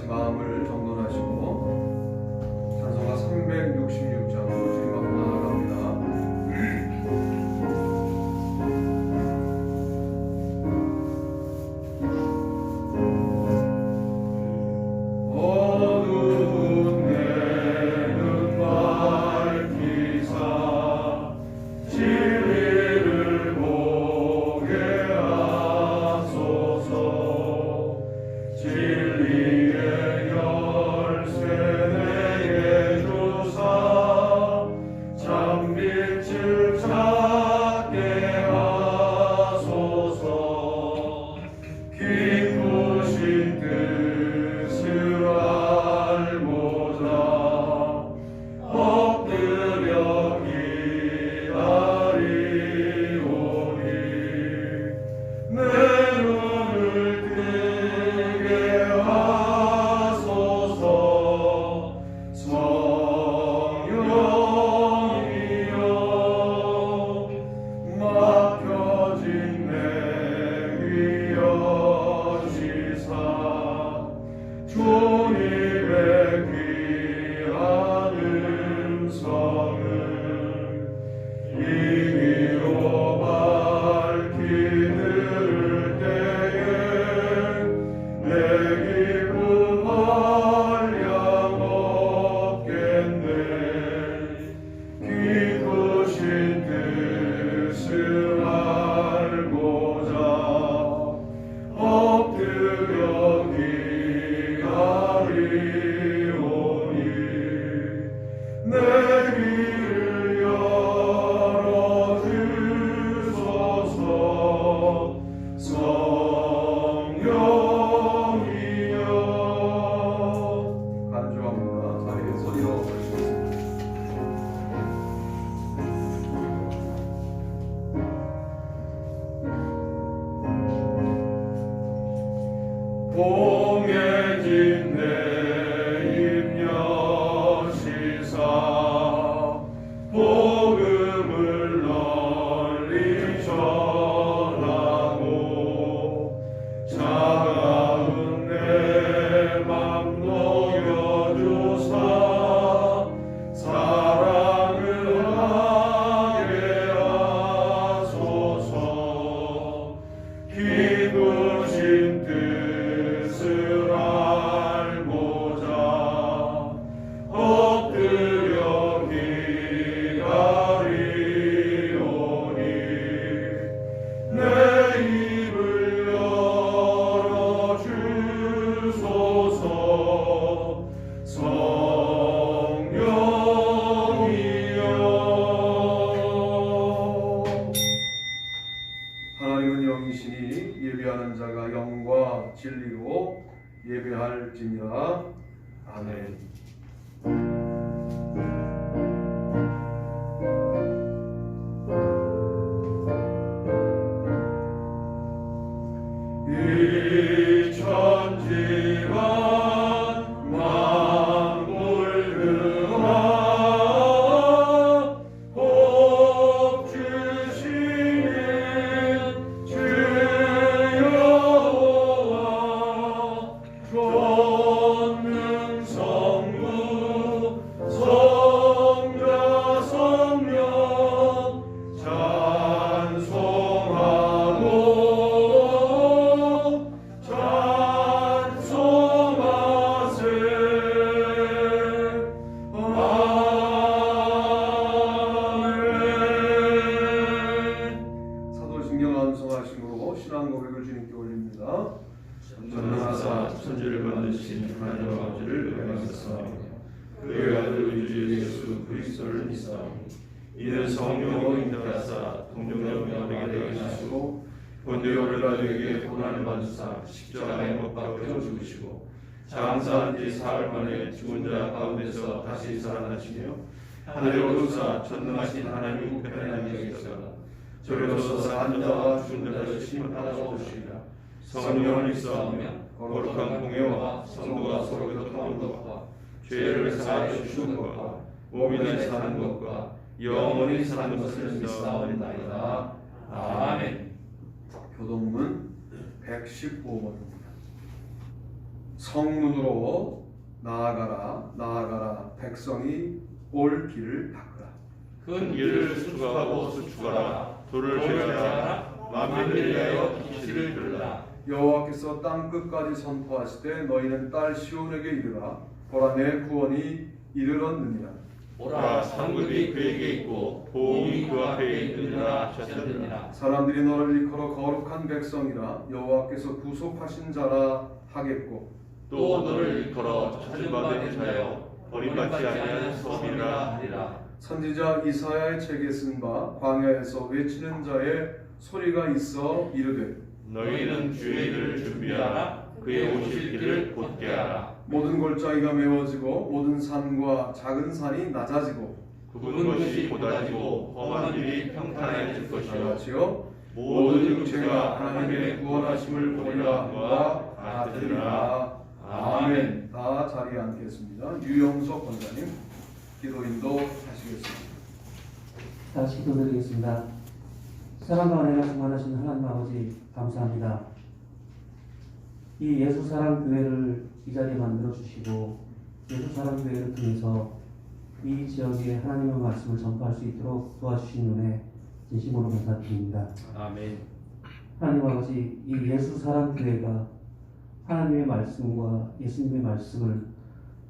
같이 마음을 정돈하시고 찬송가 366장으로 주님 앞에 나아갑니다. 봉해진 내 입녀시사 복음을 널리 전하고 차가운 내 맘 녹여주사 사랑을 하게 하소서. 기쁘신 뜻을 알고자 엎드려 기다리오니 내 입을 열어주소서. 성령이여. 하나님은 영이시니 예배하는 자가 영과 진리로 예배할지니라. 아멘. 이 천지가 만물 그하 복 주시는 주여와 전능 성부 성자 성령 찬송하고 찬송하세. 아멘. 사도신경 암송하심으로 신앙 고백을 주님께 올립니다. 전능하사 천지를 만드신 하나님 아버지를 영광하사오며 그의 아들 우리 주 예수 그리스도를 믿사오니 이는 성령으로 인도하사 동정녀 마리아에게 되게 하시고 본디오 빌라도에게 고난을 받으사 십자가에 못 박혀 죽으시고 장사한 지 사흘 만에 죽은 자 가운데서 다시 살아나시며 하늘에 오르사 전능하신 하나님 우편에 앉아 계시다가 저리로 서서 앉아와 죽은 자를 심판하러 오시리라. 성령을 믿사오며 거룩한 공예와 성도가 서로 교통하는 것과 죄를 사하여 주시는 것과 몸인에 사는 것과 영원히 사는 것을 믿사옵나이다. 아멘. 교동문 115번입니다. 성문으로 나아가라 나아가라 백성이 올 길을 닦으라. 큰 길을 수축하고 수축하라. 돌을 제하라. 만민을 위하여 기치를 들라. 여호와께서 땅 끝까지 선포하시되 너희는 딸 시온에게 이르라. 보라 내 구원이 이르렀느니라. 보라 상급이 그에게 있고 보응이 그 앞에 있느니라 하셨느니라. 사람들이 너를 일컬어 거룩한 백성이라 여호와께서 구속하신 자라 하겠고 또 너를 일컬어 찾음받은 자여 버림받지 아니한 성이라 하리라. 선지자 이사야의 책에 쓴 바 광야에서 외치는 자의 소리가 있어 이르되 너희는 주의 길을 준비하라. 그의 오실 길을 곧게 하라. 모든 골짜기가 메워지고 모든 산과 작은 산이 낮아지고 굽은 것이 곧아지고 험한 일이 평탄해질 것이요 같이요 모든 육체가 하나님의 구원하심을 보리라 함과 같으리라. 아멘. 다 자리에 앉겠습니다. 유영석 권사님 기도 인도하시겠습니다. 다시 기도드리겠습니다. 사랑과 은혜가 충만하신 하나님 아버지 감사합니다. 이 예수사랑교회를 이 자리에 만들어 주시고 예수사랑교회를 통해서 이 지역에 하나님의 말씀을 전파할 수 있도록 도와주신 은혜 진심으로 감사드립니다. 아멘. 하나님 아버지, 이 예수사랑교회가 하나님의 말씀과 예수님의 말씀을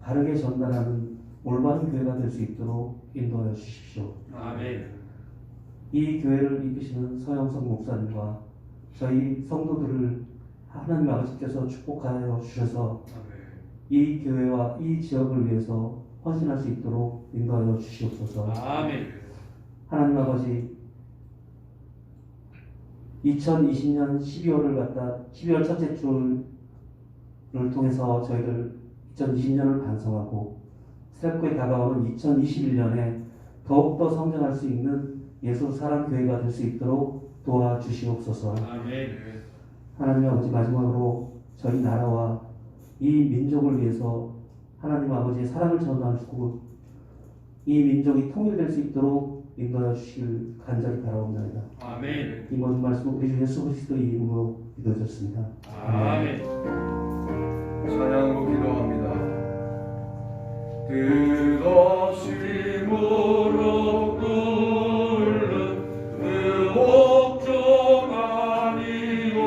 바르게 전달하는 올바른 교회가 될 수 있도록 인도하여 주십시오. 아멘. 이 교회를 이끄시는 서영석 목사님과 저희 성도들을 하나님 아버지께서 축복하여 주셔서 이 교회와 이 지역을 위해서 헌신할 수 있도록 인도하여 주시옵소서. 아멘. 하나님 아버지, 2020년 12월 첫째 주를 통해서 저희들 2020년을 반성하고 새롭게 다가오는 2021년에 더욱더 성장할 수 있는 예수사랑교회가 될 수 있도록 도와주시옵소서. 아멘. 하나님 아버지, 마지막으로 저희 나라와 이 민족을 위해서 하나님 아버지의 사랑을 전하시고 이 민족이 통일될 수 있도록 인도하여 주시길 간절히 바라옵나이다. 아멘. 이 모든 말씀은 우리 주 예수 그리스도의 이름으로 기도드렸습니다. 아멘. 찬양으로 기도합니다. 뜻없이 무릎 꿇는 의복종 아니고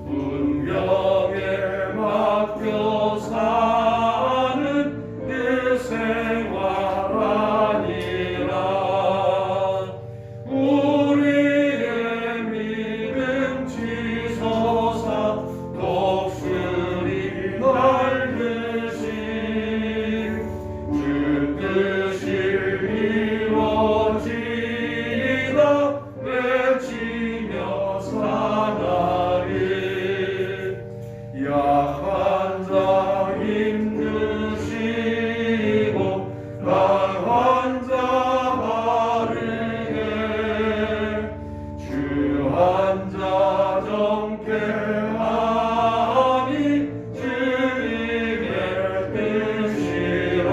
운명에 맡겨 사는 내 생활 아니라 우리의 믿음 지소사 독수리 날듯이 주 뜻이 이루어지리라 외치며 사나리 약한 자 힘드시고 강한 자 바르게 주 한 자 정케하니 주님의 뜻이라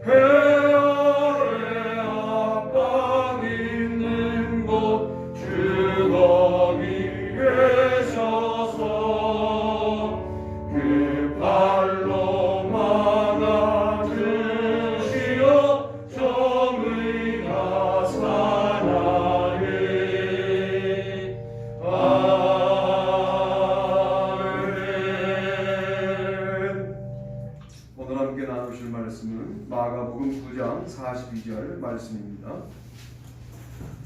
해아래 앞방 있는 곳 주 거기 계셔서 그 발로 막아주시어 정의가 사나이. 아멘. 오늘 함께 나누실 말씀은 마가복음 9장 42절 말씀입니다.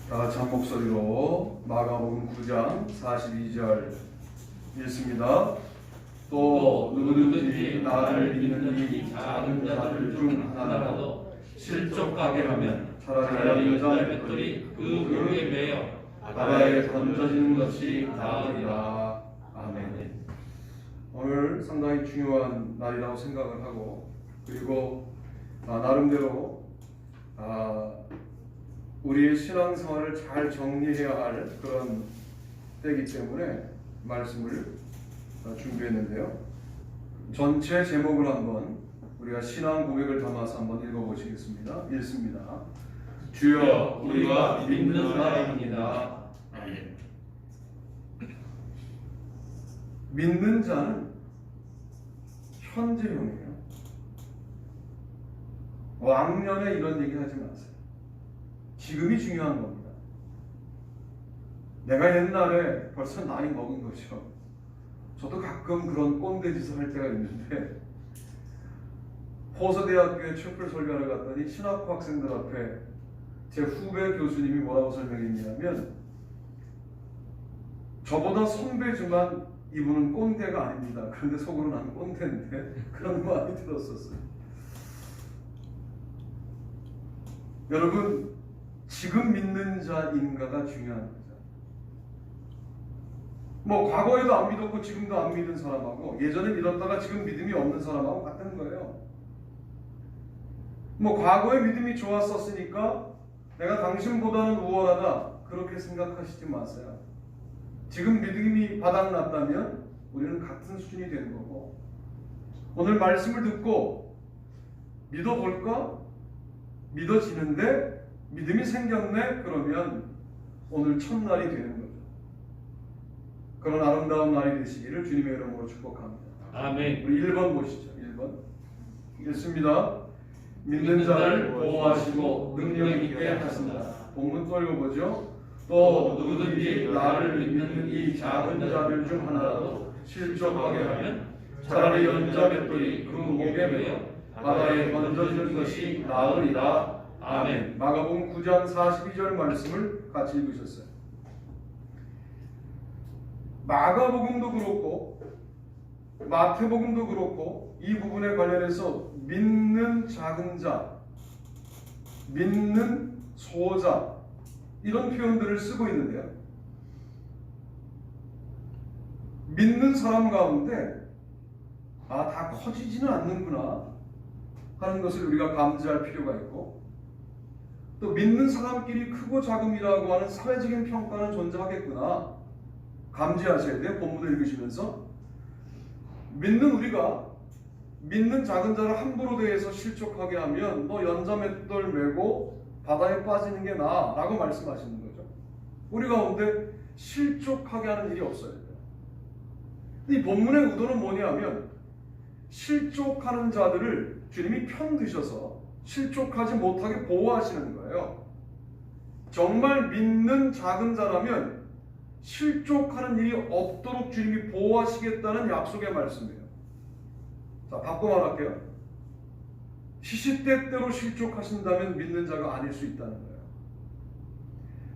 다 같이 한 목소리로 마가복음 9장 42절 읽습니다. 또 누구든지 나를 믿는 이 작은 자들 중 하나라도 실족하게 하면 차라리 여자의 맷돌이 그 벽에 매여 바다에 던져지는 것이 나으리라. 아멘. 오늘 상당히 중요한 날이라고 생각을 하고 그리고 나름대로 우리의 신앙생활을 잘 정리해야 할 그런 때이기 때문에 말씀을 준비했는데요. 전체 제목을 한번 우리가 신앙 고백을 담아서 한번 읽어보시겠습니다. 읽습니다. 주여 우리가 믿는 사람입니다. 아멘. 믿는 자는 현재형이에요. 왕년에 이런 얘기 하지 마세요. 지금이 중요한 겁니다. 내가 옛날에 벌써 나이 먹은 거죠. 저도 가끔 그런 꼰대 짓을 할 때가 있는데, 호서대학교에 촛불 설교를 갔더니 신학부 학생들 앞에 제 후배 교수님이 뭐라고 설명했냐면, 저보다 선배지만 이분은 꼰대가 아닙니다. 그런데 속으로 나는 꼰대인데, 그런 말이 들었었어요. 여러분, 지금 믿는 자인가가 중요한 거죠. 뭐 과거에도 안 믿었고 지금도 안 믿는 사람하고 예전에 믿었다가 지금 믿음이 없는 사람하고 같은 거예요. 뭐 과거에 믿음이 좋았었으니까 내가 당신보다는 우월하다, 그렇게 생각하시지 마세요. 지금 믿음이 바닥났다면 우리는 같은 수준이 되는 거고, 오늘 말씀을 듣고 믿어볼까? 믿어지는데 믿음이 생겼네? 그러면 오늘 첫날이 되는 거죠. 그런 아름다운 날이 되시기를 주님의 이름으로 축복합니다. 아멘. 우리 1번 보시죠. 1번 읽습니다. 믿는 자를 보호하시고 능력 있게 하신다. 본문 또 읽어보죠. 또 누구든지 나를 믿는 이 작은 자들 중 하나라도 실족하게 하면 차라리 연자 맷돌이 그 목에 매여 바다에 던져지는 것이 나으리라. 아멘. 마가복음 9장 42절 말씀을 같이 읽으셨어요. 마가복음도 그렇고 마태복음도 그렇고 이 부분에 관련해서 믿는 작은 자, 믿는 소자, 이런 표현들을 쓰고 있는데요. 믿는 사람 가운데 다 커지지는 않는구나 하는 것을 우리가 감지할 필요가 있고, 또 믿는 사람끼리 크고 작음이라고 하는 사회적인 평가는 존재하겠구나 감지하셔야 돼요. 본문을 읽으시면서 믿는 우리가 믿는 작은 자를 함부로 대해서 실족하게 하면 너 연자맷돌 메고 바다에 빠지는 게 나아 라고 말씀하시는 거죠. 우리 가운데 실족하게 하는 일이 없어야 돼요. 이 본문의 의도는 뭐냐면, 실족하는 자들을 주님이 편드셔서 실족하지 못하게 보호하시는 거예요. 정말 믿는 작은 자라면 실족하는 일이 없도록 주님이 보호하시겠다는 약속의 말씀이에요. 자, 바꿔 말할게요. 시시때때로 실족하신다면 믿는 자가 아닐 수 있다는 거예요.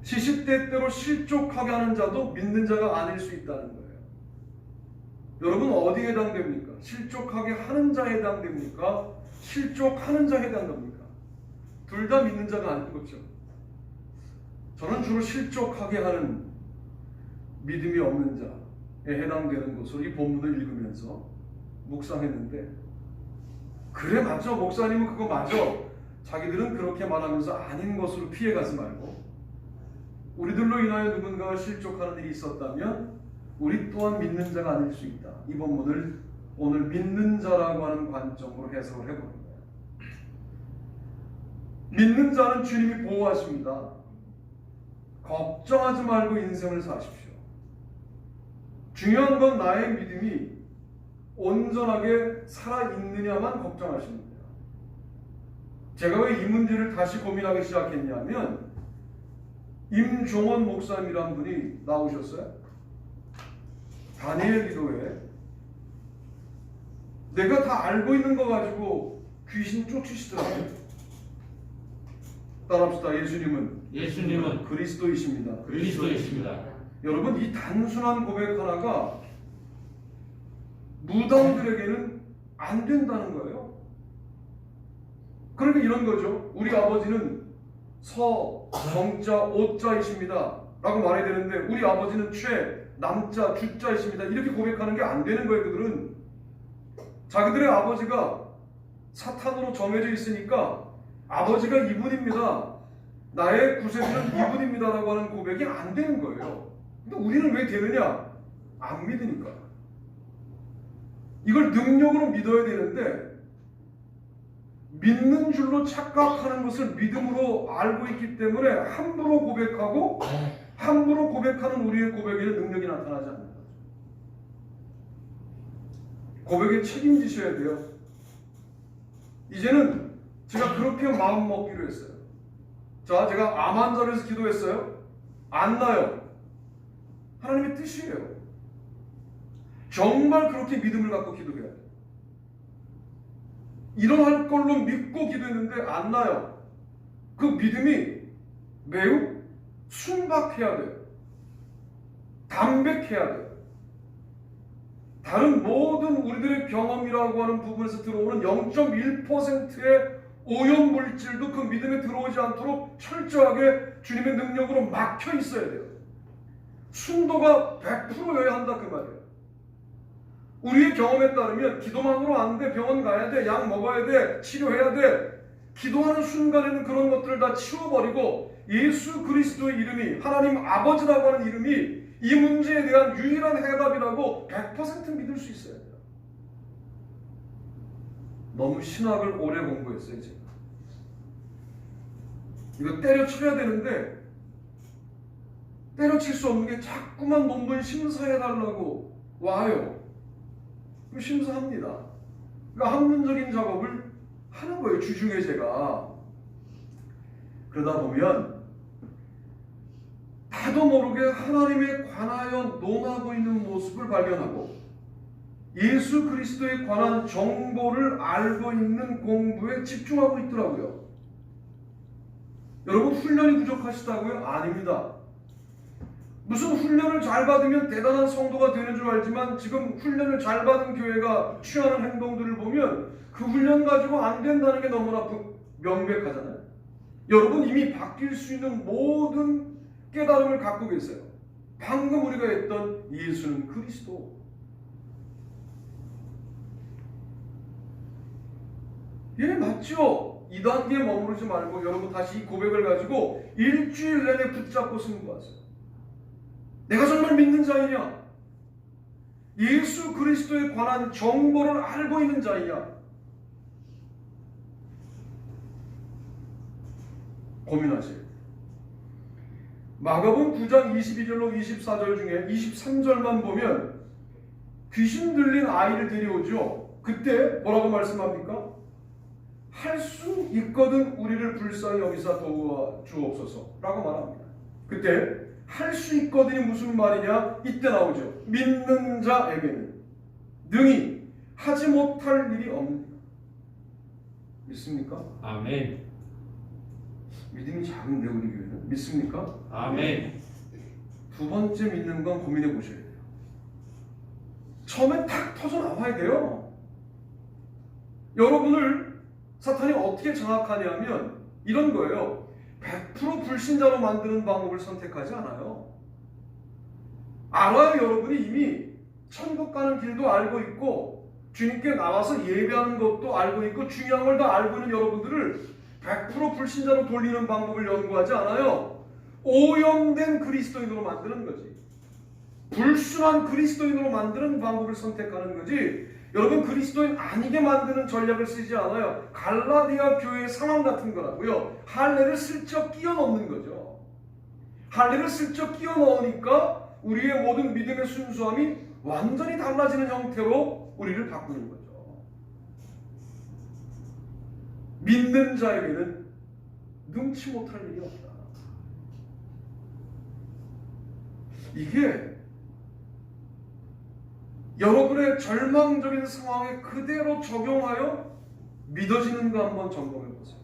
시시때때로 실족하게 하는 자도 믿는 자가 아닐 수 있다는 거예요. 여러분 어디에 해당됩니까? 실족하게 하는 자에 해당됩니까? 실족하는 자에 해당됩니까? 둘 다 믿는 자가 아닌 거죠. 저는 주로 실족하게 하는 믿음이 없는 자에 해당되는 것으로 이 본문을 읽으면서 묵상했는데, 그래 맞죠, 목사님은 그거 맞아, 자기들은 그렇게 말하면서 아닌 것으로 피해가지 말고, 우리들로 인하여 누군가가 실족하는 일이 있었다면 우리 또한 믿는 자가 아닐 수 있다. 이 본문을 오늘 믿는 자라고 하는 관점으로 해석을 해보는 거예요. 믿는 자는 주님이 보호하십니다. 걱정하지 말고 인생을 사십시오. 중요한 건 나의 믿음이 온전하게 살아있느냐만 걱정하시면 돼요. 제가 왜 이 문제를 다시 고민하기 시작했냐면, 임종원 목사님이란 분이 나오셨어요. 다니엘 기도에 내가 다 알고 있는 거 가지고 귀신 쫓으시더라고요. 따라합시다. 예수님은 그리스도이십니다. 여러분, 이 단순한 고백 하나가 무당들에게는 안 된다는 거예요. 그러니까 이런 거죠. 우리 아버지는 서, 정자, 오자이십니다 라고 말해야 되는데, 우리 아버지는 최, 남자, 주자이십니다 이렇게 고백하는 게 안 되는 거예요. 그들은 자기들의 아버지가 사탄으로 정해져 있으니까 아버지가 이분입니다, 나의 구세주는 이분입니다 라고 하는 고백이 안 되는 거예요. 근데 우리는 왜 되느냐? 안 믿으니까. 이걸 능력으로 믿어야 되는데, 믿는 줄로 착각하는 것을 믿음으로 알고 있기 때문에 함부로 고백하고, 함부로 고백하는 우리의 고백에는 능력이 나타나지 않는 거죠. 고백에 책임지셔야 돼요. 이제는 제가 그렇게 마음 먹기로 했어요. 자, 제가 암 환자를 위해서 기도했어요. 안 나요. 하나님의 뜻이에요. 정말 그렇게 믿음을 갖고 기도해야 돼요. 일어날 걸로 믿고 기도했는데 안 나요. 그 믿음이 매우 순박해야 돼요. 담백해야 돼요. 다른 모든 우리들의 경험이라고 하는 부분에서 들어오는 0.1%의 오염물질도 그 믿음에 들어오지 않도록 철저하게 주님의 능력으로 막혀 있어야 돼요. 순도가 100%여야 한다 그 말이에요. 우리의 경험에 따르면 기도만으로 안 돼. 병원 가야 돼. 약 먹어야 돼. 치료해야 돼. 기도하는 순간에는 그런 것들을 다 치워버리고 예수 그리스도의 이름이, 하나님 아버지라고 하는 이름이 이 문제에 대한 유일한 해답이라고 100% 믿을 수 있어야 돼요. 너무 신학을 오래 공부했어요 제가. 이거 때려쳐야 되는데 때려칠 수 없는 게 자꾸만 논문 심사해달라고 와요. 그럼 심사합니다. 그러니까 학문적인 작업을 하는 거예요. 주중에 제가. 그러다 보면 나도 모르게 하나님에 관하여 논하고 있는 모습을 발견하고 예수 그리스도에 관한 정보를 알고 있는 공부에 집중하고 있더라고요. 여러분 훈련이 부족하시다고요? 아닙니다. 무슨 훈련을 잘 받으면 대단한 성도가 되는 줄 알지만 지금 훈련을 잘 받은 교회가 취하는 행동들을 보면 그 훈련 가지고 안 된다는 게 너무나 명백하잖아요. 여러분 이미 바뀔 수 있는 모든 깨달음을 갖고 계세요. 방금 우리가 했던 예수는 그리스도. 예, 맞죠? 2단계에 머무르지 말고 여러분 다시 이 고백을 가지고 일주일 내내 붙잡고 승부하세요. 내가 정말 믿는 자이냐? 예수 그리스도에 관한 정보를 알고 있는 자이냐? 고민하세요. 마가복음 9장 22절로 24절 중에 23절만 보면 귀신 들린 아이를 데려오죠. 그때 뭐라고 말씀합니까? 할 수 있거든 우리를 불쌍히 여기사 도와 주옵소서 라고 말합니다. 그때 할 수 있거든이 무슨 말이냐? 이때 나오죠. 믿는 자에게는 능히 하지 못할 일이 없느니라. 믿습니까? 아멘. 믿음이 작은데 우리 교회는 믿습니까? 아멘. 두 번째 믿는 건 고민해 보셔야 돼요. 처음에 탁 터져 나와야 돼요. 여러분을 사탄이 어떻게 장악하냐면 이런 거예요. 100% 불신자로 만드는 방법을 선택하지 않아요. 알아요. 여러분이 이미 천국 가는 길도 알고 있고 주님께 나와서 예배하는 것도 알고 있고 중요한 걸 다 알고 있는 여러분들을 100% 불신자로 돌리는 방법을 연구하지 않아요. 오염된 그리스도인으로 만드는 거지. 불순한 그리스도인으로 만드는 방법을 선택하는 거지. 여러분 그리스도인 아니게 만드는 전략을 쓰지 않아요. 갈라디아 교회의 상황 같은 거라고요. 할례를 슬쩍 끼워 넣는 거죠. 할례를 슬쩍 끼워 넣으니까 우리의 모든 믿음의 순수함이 완전히 달라지는 형태로 우리를 바꾸는 거죠. 믿는 자에게는 능치 못할 일이 없다. 이게 여러분의 절망적인 상황에 그대로 적용하여 믿어지는가 한번 점검해 보세요.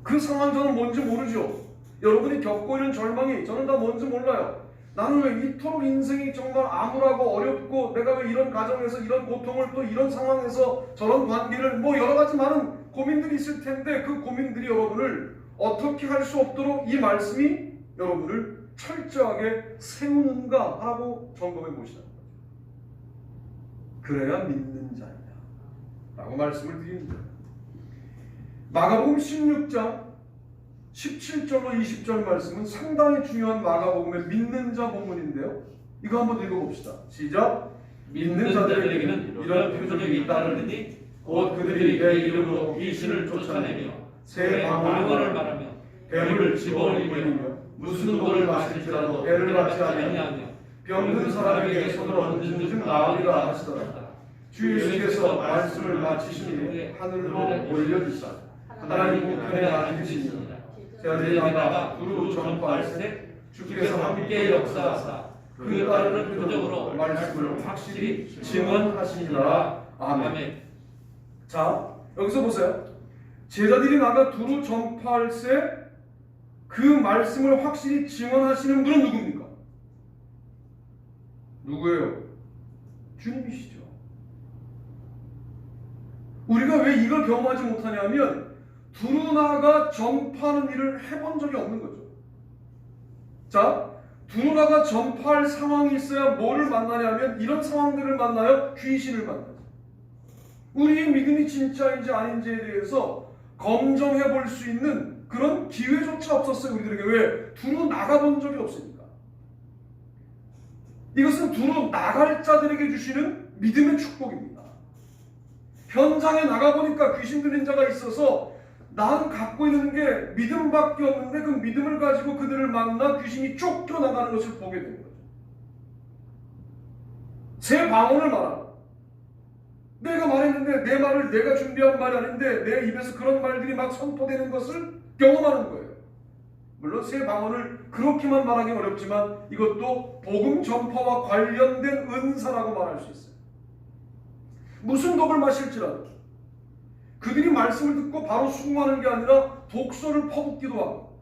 그 상황 저는 뭔지 모르죠. 여러분이 겪고 있는 절망이 저는 다 뭔지 몰라요. 나는 왜 이토록 인생이 정말 암울하고 어렵고 내가 왜 이런 가정에서 이런 고통을 또 이런 상황에서 저런 관계를 뭐 여러 가지 많은 고민들이 있을 텐데 그 고민들이 여러분을 어떻게 할 수 없도록 이 말씀이 여러분을 철저하게 세우는가 하고 점검해 보시는 거죠. 그래야 믿는 자냐 라고 말씀을 드립니다. 마가복음 16장 17절로 20절 말씀은 상당히 중요한 마가복음의 믿는 자 본문인데요. 이거 한번 읽어봅시다. 시작. 믿는 자들에게는 이런 표적이 따르니 곧 그들이 내 이름으로 귀신을 쫓아내며 새 방언을 말하며 뱀을 집어올리며 무슨 돌을 마실지라도 애를 받지 아니하며 병든 사람에게 손을 얹은 즉 나으리라 하시더라. 주 예수께서 말씀을 마치시니 하늘로 올려주사 하나님 우편에 앉으시니 제자들이 두루 전파할세 주께서 함께 역사하사 그 따르는 표적으로 말씀을 확실히 증언하시니라. 아멘. 자, 여기서 보세요. 제자들이 나가 두루 전파할세 그 말씀을 확실히 증언하시는 분은 누굽니까? 누구예요? 주님이시죠. 우리가 왜 이걸 경험하지 못하냐면 두루 나가 전파하는 일을 해본 적이 없는 거죠. 자, 두루 나가 전파할 상황이 있어야 뭐를 만나냐면 이런 상황들을 만나요. 귀신을 만나요. 우리의 믿음이 진짜인지 아닌지에 대해서 검증해 볼 수 있는 그런 기회조차 없었어요. 우리들에게. 왜? 두루 나가본 적이 없으니까. 이것은 두루 나갈 자들에게 주시는 믿음의 축복입니다. 현장에 나가보니까 귀신 들린 자가 있어서 난 갖고 있는 게 믿음밖에 없는데 그 믿음을 가지고 그들을 만나 귀신이 쫓겨나가는 것을 보게 된 거죠. 새 방언을 말합니다. 내가 말했는데 내 말을 내가 준비한 말이 아닌데 내 입에서 그런 말들이 막 선포되는 것을 경험하는 거예요. 물론 새 방언을 그렇게만 말하기 어렵지만 이것도 복음 전파와 관련된 은사라고 말할 수 있어요. 무슨 독을 마실지라도 그들이 말씀을 듣고 바로 순종하는 게 아니라 독소를 퍼붓기도 하고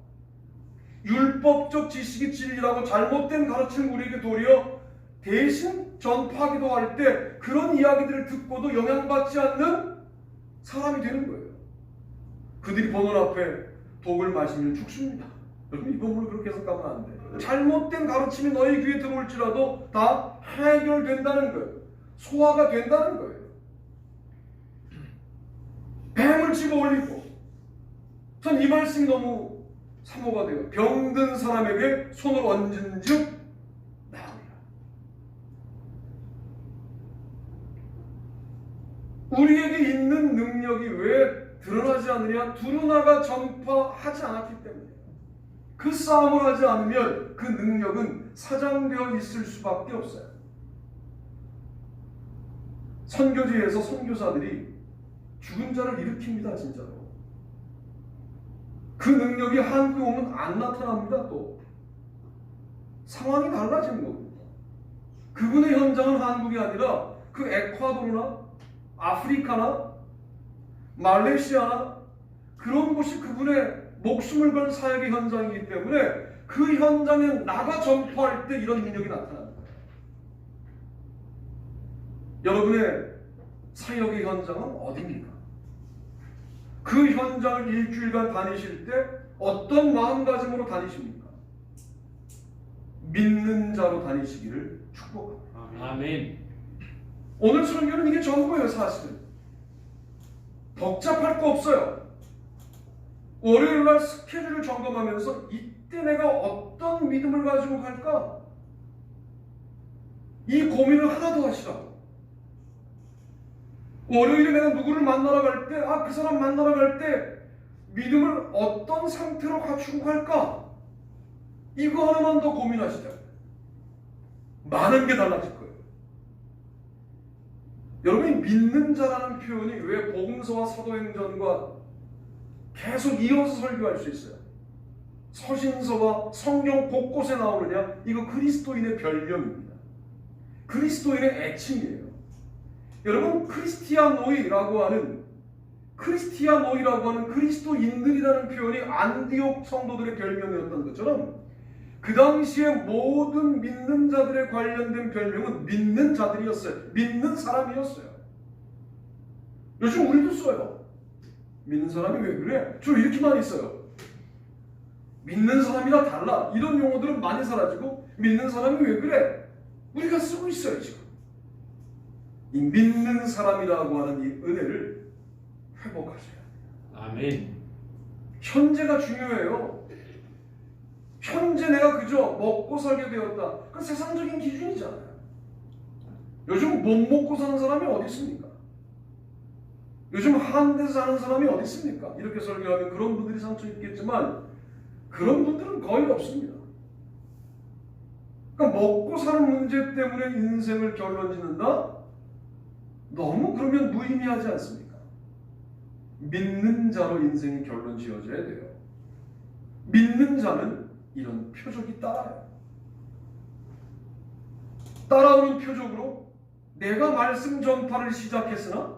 율법적 지식이 진리라고 잘못된 가르침을 우리에게 도리어 대신 전파하기도 할 때 그런 이야기들을 듣고도 영향받지 않는 사람이 되는 거예요. 그들이 보는 앞에 독을 마시면 죽습니다. 여러분 이 본문을 그렇게 해석하면 안 돼요. 잘못된 가르침이 너희 귀에 들어올지라도 다 해결된다는 거예요. 소화가 된다는 거예요. 뱀을 집어 올리고 전 이 말씀이 너무 사모가 돼요. 병든 사람에게 손을 얹은 즉 나으리라. 우리에게 있는 능력이 왜 드러나지 않느냐? 두루 나가 전파하지 않았기 때문에. 그 싸움을 하지 않으면 그 능력은 사장되어 있을 수밖에 없어요. 선교지에서 선교사들이 죽은 자를 일으킵니다. 진짜로. 그 능력이 한국에 오면 안 나타납니다. 또 상황이 달라지는 겁니다. 그분의 현장은 한국이 아니라 그 에콰도르나 아프리카나 말레이시아나 그런 곳이 그분의 목숨을 건 사역의 현장이기 때문에 그 현장에 나가 전파할 때 이런 능력이 나타납니다. 여러분의 사역의 현장은 어디입니까? 그 현장을 일주일간 다니실 때 어떤 마음가짐으로 다니십니까? 믿는 자로 다니시기를 축복합니다. 아멘. 오늘 설교는 이게 전부예요. 사실은 복잡할 거 없어요. 월요일날 스케줄을 점검하면서 이때 내가 어떤 믿음을 가지고 갈까? 이 고민을 하나도 하시라고. 월요일에 내가 누구를 만나러 갈 때, 그 사람 만나러 갈 때 믿음을 어떤 상태로 갖추고 갈까? 이거 하나만 더 고민하시자. 많은 게 달라질 거예요. 여러분이 믿는 자라는 표현이 왜 복음서와 사도행전과 계속 이어서 설교할 수 있어요? 서신서와 성경 곳곳에 나오느냐? 이거 그리스도인의 별명입니다. 그리스도인의 애칭이에요. 여러분 크리스티아노이라고 하는 그리스도인들이라는 표현이 안디옥 성도들의 별명이었던 것처럼 그 당시에 모든 믿는 자들에 관련된 별명은 믿는 자들이었어요. 믿는 사람이었어요. 요즘 우리도 써요. 믿는 사람이 왜 그래? 저 이렇게 많이 써요. 믿는 사람이라 달라. 이런 용어들은 많이 사라지고 믿는 사람이 왜 그래? 우리가 쓰고 있어요 지금. 이 믿는 사람이라고 하는 이 은혜를 회복하셔야 돼요. 아멘. 현재가 중요해요. 현재 내가 그저 먹고 살게 되었다. 그건 세상적인 기준이잖아요. 요즘 못 먹고 사는 사람이 어디 있습니까? 요즘 한 데서 사는 사람이 어디 있습니까? 이렇게 설교하면 그런 분들이 상처 있겠지만 그런 분들은 거의 없습니다. 그러니까 먹고 사는 문제 때문에 인생을 결론 짓는다? 너무 그러면 무의미하지 않습니까? 믿는 자로 인생이 결론 지어져야 돼요. 믿는 자는 이런 표적이 따라요. 따라오는 표적으로 내가 말씀 전파를 시작했으나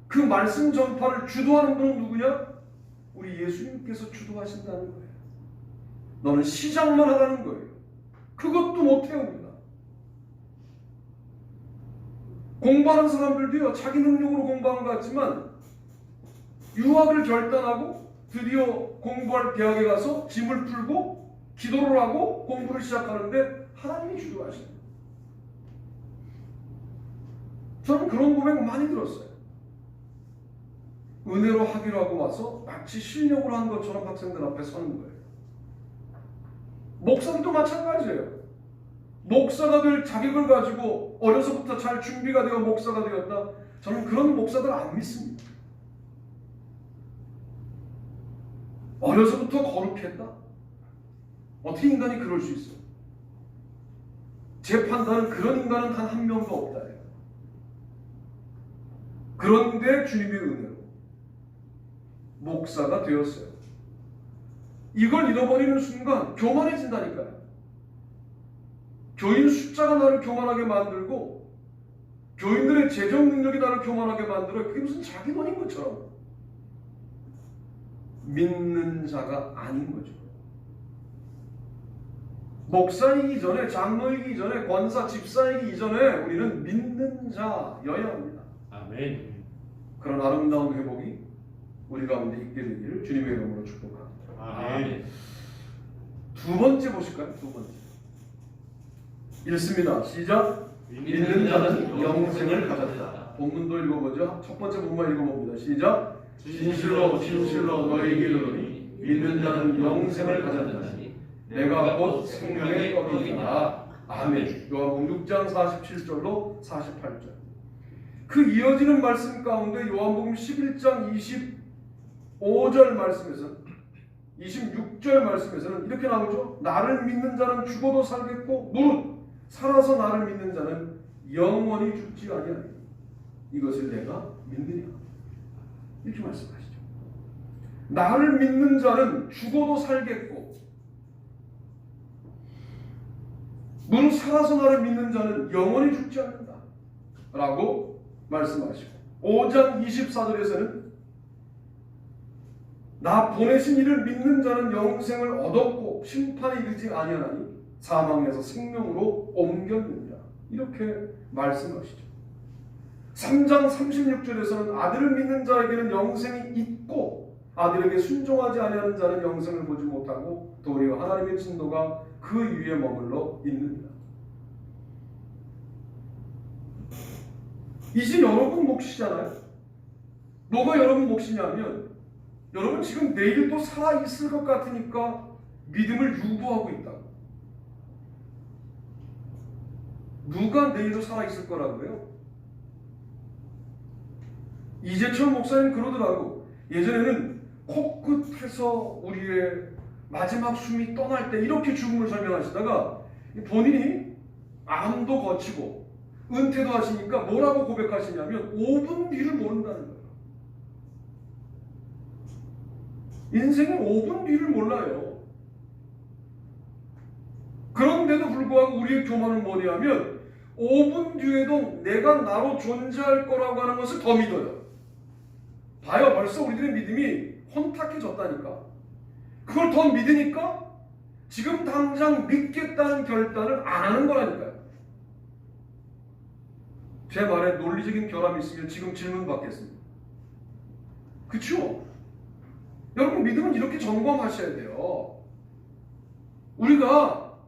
그 말씀 전파를 주도하는 분은 누구냐? 우리 예수님께서 주도하신다는 거예요. 너는 시작만 하라는 거예요. 그것도 못해요, 우리가. 공부하는 사람들도요, 자기 능력으로 공부한 것 같지만 유학을 결단하고 드디어 공부할 대학에 가서 짐을 풀고 기도를 하고 공부를 시작하는데 하나님이 주도하시는. 저는 그런 고백 많이 들었어요. 은혜로 하기로 하고 와서 마치 실력으로 한 것처럼 학생들 앞에 서는 거예요. 목사도 마찬가지예요. 목사가 될 자격을 가지고 어려서부터 잘 준비가 되어 목사가 되었다. 저는 그런 목사들 안 믿습니다. 어려서부터 거룩했다. 어떻게 인간이 그럴 수 있어? 제 판단은 그런 인간은 단 한 명도 없다. 그런데 주님의 은혜로 목사가 되었어요. 이걸 잃어버리는 순간 교만해진다니까요. 교인 숫자가 나를 교만하게 만들고 교인들의 재정 능력이 나를 교만하게 만들어요. 그게 무슨 자기 돈인 것처럼. 믿는 자가 아닌 거죠. 목사이기 전에, 장로이기 전에, 권사, 집사이기 이전에 우리는 믿는 자여야 합니다. 아멘. 그런 아름다운 회복이 우리 가운데 있게 되기를 주님의 이름으로 축복합니다. 아멘. 두 번째 보실까요? 두 번째. 읽습니다. 시작. 믿는 자는 영생을 가졌다. 본문도 읽어보죠. 첫 번째 본문 읽어봅니다. 시작. 진실로 진실로 너희에게 이르노니 믿는 자는 영생을 가졌나니 내가 곧 생명의 떡이니라. 아멘. 요한복음 6장 47절로 48절. 그 이어지는 말씀 가운데 요한복음 11장 25절 말씀에서 26절 말씀에서는 이렇게 나오죠. 나를 믿는 자는 죽어도 살겠고 무릇 살아서 나를 믿는 자는 영원히 죽지 아니하리니 이것을 내가 믿느냐. 이렇게 말씀하시죠. 나를 믿는 자는 죽어도 살겠고 무릇 살아서 나를 믿는 자는 영원히 죽지 않는다 라고 말씀하시고 5장 24절에서는 나 보내신 이를 믿는 자는 영생을 얻었고 심판에 이르지 아니하나니 사망에서 생명으로 옮겼느니라 이렇게 말씀하시죠. 3장 36절에서는 아들을 믿는 자에게는 영생이 있고 아들에게 순종하지 아니하는 자는 영생을 보지 못하고 도리어 하나님의 진노가 그 위에 머물러 있느니라. 이제 여러분 몫이잖아요. 뭐가 여러분 몫이냐면 여러분 지금 내일도 살아있을 것 같으니까 믿음을 유보하고 있다고. 누가 내일도 살아있을 거라고요? 이재철 목사님 그러더라고. 예전에는 코끝에서 우리의 마지막 숨이 떠날 때 이렇게 죽음을 설명하시다가 본인이 암도 거치고 은퇴도 하시니까 뭐라고 고백하시냐면 5분 뒤를 모른다는 거예요. 인생의 5분 뒤를 몰라요. 그런데도 불구하고 우리의 교만은 뭐냐면 5분 뒤에도 내가 나로 존재할 거라고 하는 것을 더 믿어요. 봐요. 벌써 우리들의 믿음이 혼탁해졌다니까. 그걸 더 믿으니까 지금 당장 믿겠다는 결단을 안 하는 거라니까요. 제 말에 논리적인 결함이 있으면 지금 질문 받겠습니다. 그렇죠? 여러분 믿음은 이렇게 점검하셔야 돼요. 우리가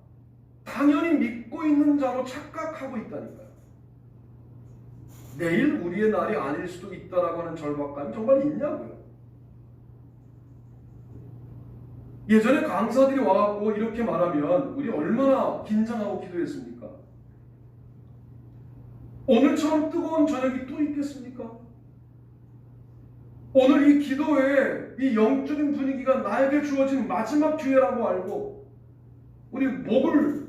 당연히 믿고 있는 자로 착각하고 있다니까요. 내일 우리의 날이 아닐 수도 있다라고 하는 절박감이 정말 있냐고요. 예전에 강사들이 와갖고 이렇게 말하면 우리 얼마나 긴장하고 기도했습니까? 오늘처럼 뜨거운 저녁이 또 있겠습니까? 오늘 이 기도에 이 영적인 분위기가 나에게 주어진 마지막 기회라고 알고 우리 목을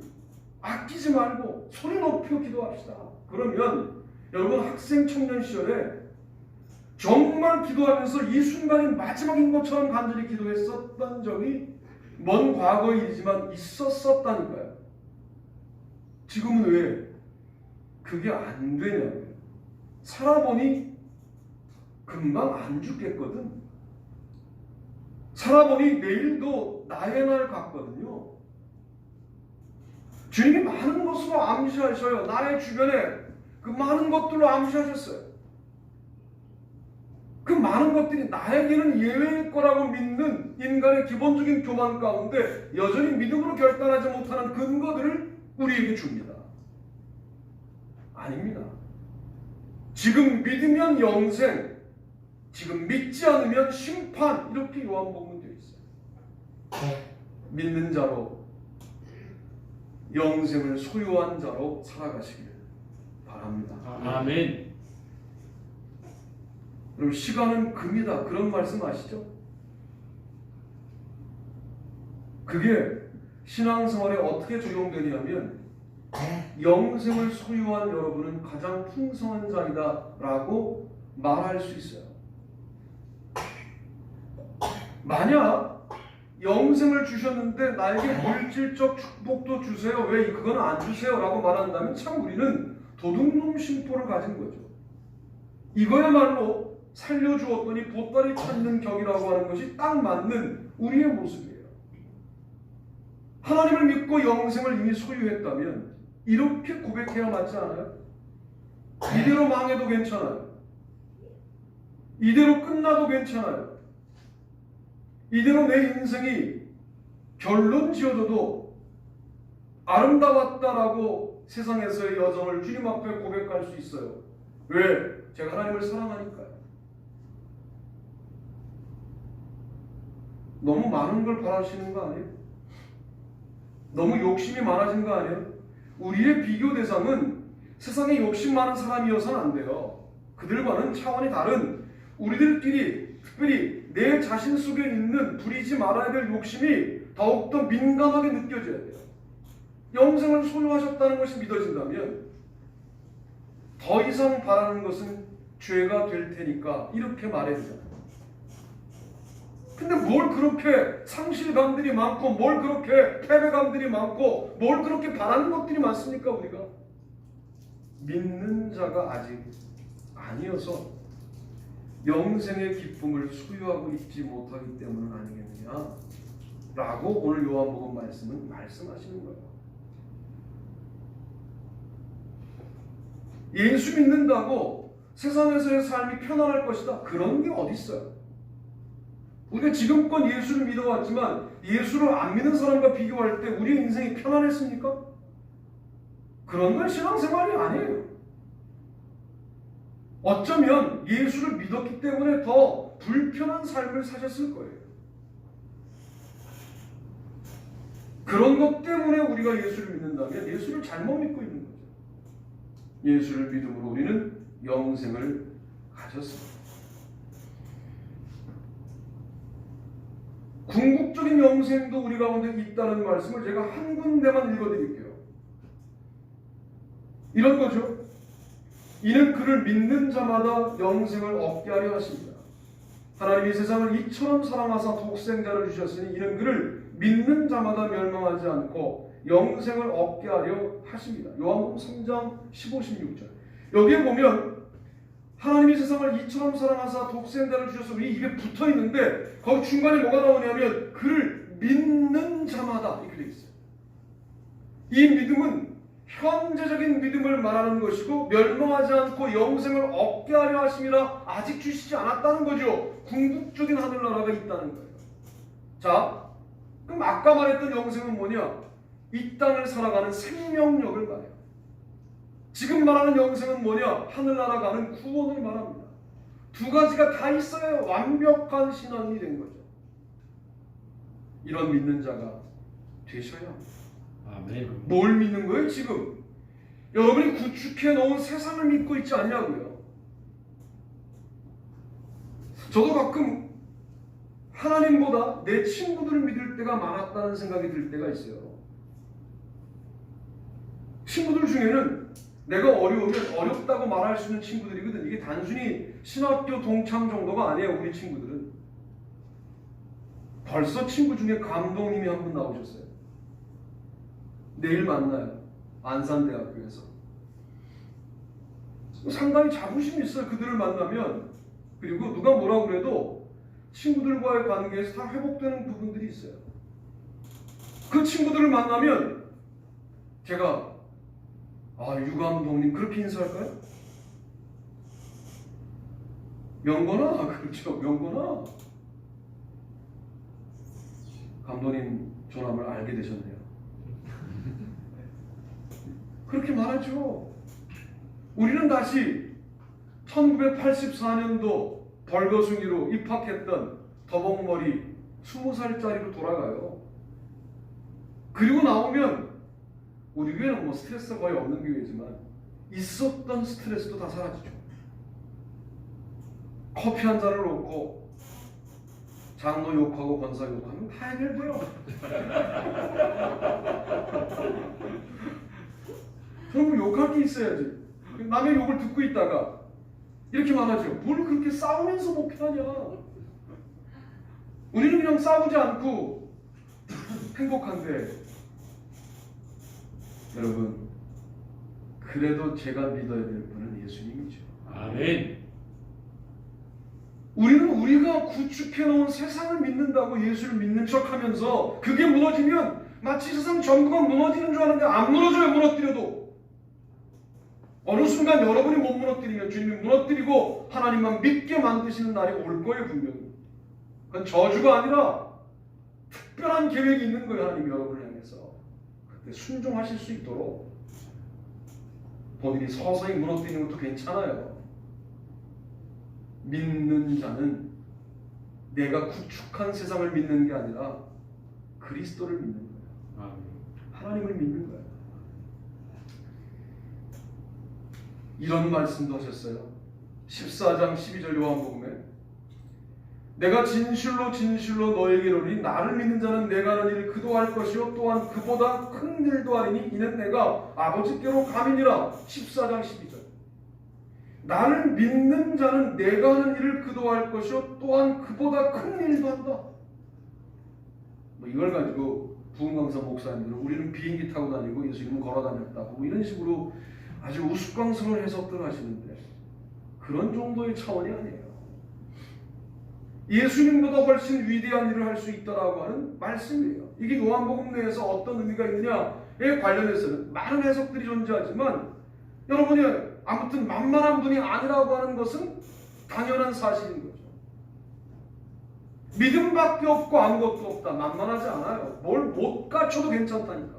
아끼지 말고 소리 높여 기도합시다. 그러면 여러분 학생 청년 시절에 정말 기도하면서 이 순간이 마지막인 것처럼 간절히 기도했었던 적이 먼 과거의 일이지만 있었었다니까요. 지금은 왜 그게 안 되냐고요. 살아보니 금방 안 죽겠거든. 살아보니 내일도 나의 날 같거든요. 주님이 많은 것으로 암시하셔요. 나의 주변에 그 많은 것들로 암시하셨어요. 그 많은 것들이 나에게는 예외일 거라고 믿는 인간의 기본적인 교만 가운데 여전히 믿음으로 결단하지 못하는 근거들을 우리에게 줍니다. 아닙니다. 지금 믿으면 영생, 지금 믿지 않으면 심판, 이렇게 요한복음은 되어 있어요. 믿는 자로 영생을 소유한 자로 살아가시기를 바랍니다. 아멘. 그럼 시간은 금이다, 그런 말씀 아시죠? 그게 신앙생활에 어떻게 적용되냐면 영생을 소유한 여러분은 가장 풍성한 자이다 라고 말할 수 있어요. 만약 영생을 주셨는데 나에게 물질적 축복도 주세요, 왜 그건 안 주세요? 라고 말한다면 참 우리는 도둑놈 심보를 가진 거죠. 이거야말로 살려주었더니 보따리 찾는 격이라고 하는 것이 딱 맞는 우리의 모습이에요. 하나님을 믿고 영생을 이미 소유했다면 이렇게 고백해야 맞지 않아요? 이대로 망해도 괜찮아요. 이대로 끝나도 괜찮아요. 이대로 내 인생이 결론 지어져도 아름다웠다라고 세상에서의 여정을 주님 앞에 고백할 수 있어요. 왜? 제가 하나님을 사랑하니까요. 너무 많은 걸 바라시는 거 아니에요? 너무 욕심이 많아진 거 아니에요? 우리의 비교 대상은 세상에 욕심 많은 사람이어서는 안 돼요. 그들과는 차원이 다른 우리들끼리 특별히 내 자신 속에 있는 부리지 말아야 될 욕심이 더욱더 민감하게 느껴져야 돼요. 영생을 소유하셨다는 것이 믿어진다면 더 이상 바라는 것은 죄가 될 테니까 이렇게 말해야 되잖아요. 근데 뭘 그렇게 상실감들이 많고 뭘 그렇게 패배감들이 많고 뭘 그렇게 바라는 것들이 많습니까? 우리가 믿는 자가 아직 아니어서 영생의 기쁨을 소유하고 있지 못하기 때문은 아니겠느냐 라고 오늘 요한복음 말씀은 말씀하시는 거예요. 예수 믿는다고 세상에서의 삶이 편안할 것이다, 그런 게 어디 있어요? 우리가 지금껏 예수를 믿어왔지만 예수를 안 믿는 사람과 비교할 때 우리의 인생이 편안했습니까? 그런 건 신앙생활이 아니에요. 어쩌면 예수를 믿었기 때문에 더 불편한 삶을 사셨을 거예요. 그런 것 때문에 우리가 예수를 믿는다면 예수를 잘못 믿고 있는 거죠. 예수를 믿음으로 우리는 영생을 가졌습니다. 궁극적인 영생도 우리 가운데 있다는 말씀을 제가 한 군데만 읽어드릴게요. 이런 거죠. 이는 그를 믿는 자마다 영생을 얻게 하려 하십니다. 하나님이 세상을 이처럼 사랑하사 독생자를 주셨으니 이는 그를 믿는 자마다 멸망하지 않고 영생을 얻게 하려 하십니다. 요한복음 3장 15, 16절. 여기에 보면 하나님이 세상을 이처럼 사랑하사 독생자를 주셔서 우리 입에 붙어 있는데 거기 중간에 뭐가 나오냐면 그를 믿는 자마다 이렇게 되어 있어요. 이 믿음은 현재적인 믿음을 말하는 것이고 멸망하지 않고 영생을 얻게 하려 하심이라 아직 주시지 않았다는 거죠. 궁극적인 하늘나라가 있다는 거예요. 자, 그럼 아까 말했던 영생은 뭐냐? 이 땅을 살아가는 생명력을 말해요. 지금 말하는 영생은 뭐냐? 하늘나라 가는 구원을 말합니다. 두 가지가 다 있어야 완벽한 신앙이 된 거죠. 이런 믿는 자가 되셔야 합니다. 아멘. 뭘 믿는 거예요 지금? 여러분이 구축해 놓은 세상을 믿고 있지 않냐고요. 저도 가끔 하나님보다 내 친구들을 믿을 때가 많았다는 생각이 들 때가 있어요. 친구들 중에는 내가 어려우면 어렵다고 말할 수 있는 친구들이거든. 이게 단순히 신학교 동창 정도가 아니에요. 우리 친구들은 벌써 친구 중에 감독님이 한 분 나오셨어요. 내일 만나요. 안산대학교에서. 상당히 자부심이 있어요. 그들을 만나면. 그리고 누가 뭐라고 그래도 친구들과의 관계에서 다 회복되는 부분들이 있어요. 그 친구들을 만나면 제가 유 감독님 그렇게 인사할까요? 명건아. 그렇죠. 명건아. 감독님 존함을 알게 되셨네요. 그렇게 말하죠. 우리는 다시 1984년도 벌거숭이로 입학했던 더벅머리 20살짜리로 돌아가요. 그리고 나오면 우리 교회는 뭐 스트레스가 거의 없는 교회지만 있었던 스트레스도 다 사라지죠. 커피 한 잔을 놓고 장로 욕하고 권사 욕하면 다 해결돼요. 그럼 욕할 게 있어야지. 남의 욕을 듣고 있다가 이렇게 말하죠. 뭘 그렇게 싸우면서 목회하냐. 우리는 그냥 싸우지 않고 행복한데 여러분, 그래도 제가 믿어야 될 분은 예수님이죠. 아멘. 우리는 우리가 구축해놓은 세상을 믿는다고 예수를 믿는 척하면서 그게 무너지면 마치 세상 전부가 무너지는 줄 아는데 안 무너져요. 무너뜨려도. 어느 순간 여러분이 못 무너뜨리면 주님이 무너뜨리고 하나님만 믿게 만드시는 날이 올 거예요. 분명히. 그건 저주가 아니라 특별한 계획이 있는 거예요. 하나님 여러분을 향해서. 그때 순종하실 수 있도록 본인이 서서히 무너뜨리는 것도 괜찮아요. 믿는 자는 내가 구축한 세상을 믿는 게 아니라 그리스도를 믿는 거예요. 하나님을 믿는 거예요. 이런 말씀도 하셨어요. 14장 12절 요한복음에 내가 진실로 진실로 너에게 이르노니 나를 믿는 자는 내가 하는 일을 그도 할 것이요 또한 그보다 큰 일도 하리니 이는 내가 아버지께로 감이니라. 14장 12절. 나를 믿는 자는 내가 하는 일을 그도 할 것이요 또한 그보다 큰 일도 한다. 이걸 가지고 부흥강사 목사님들은 우리는 비행기 타고 다니고 예수님은 걸어 다녔다고 이런 식으로 아주 우스꽝스러운 해석들을 하시는데 그런 정도의 차원이 아니에요. 예수님보다 훨씬 위대한 일을 할 수 있다라고 하는 말씀이에요. 이게 요한복음 내에서 어떤 의미가 있느냐에 관련해서는 많은 해석들이 존재하지만 여러분이 아무튼 만만한 분이 아니라고 하는 것은 당연한 사실인 거죠. 믿음밖에 없고 아무것도 없다. 만만하지 않아요. 뭘 못 갖춰도 괜찮다니까.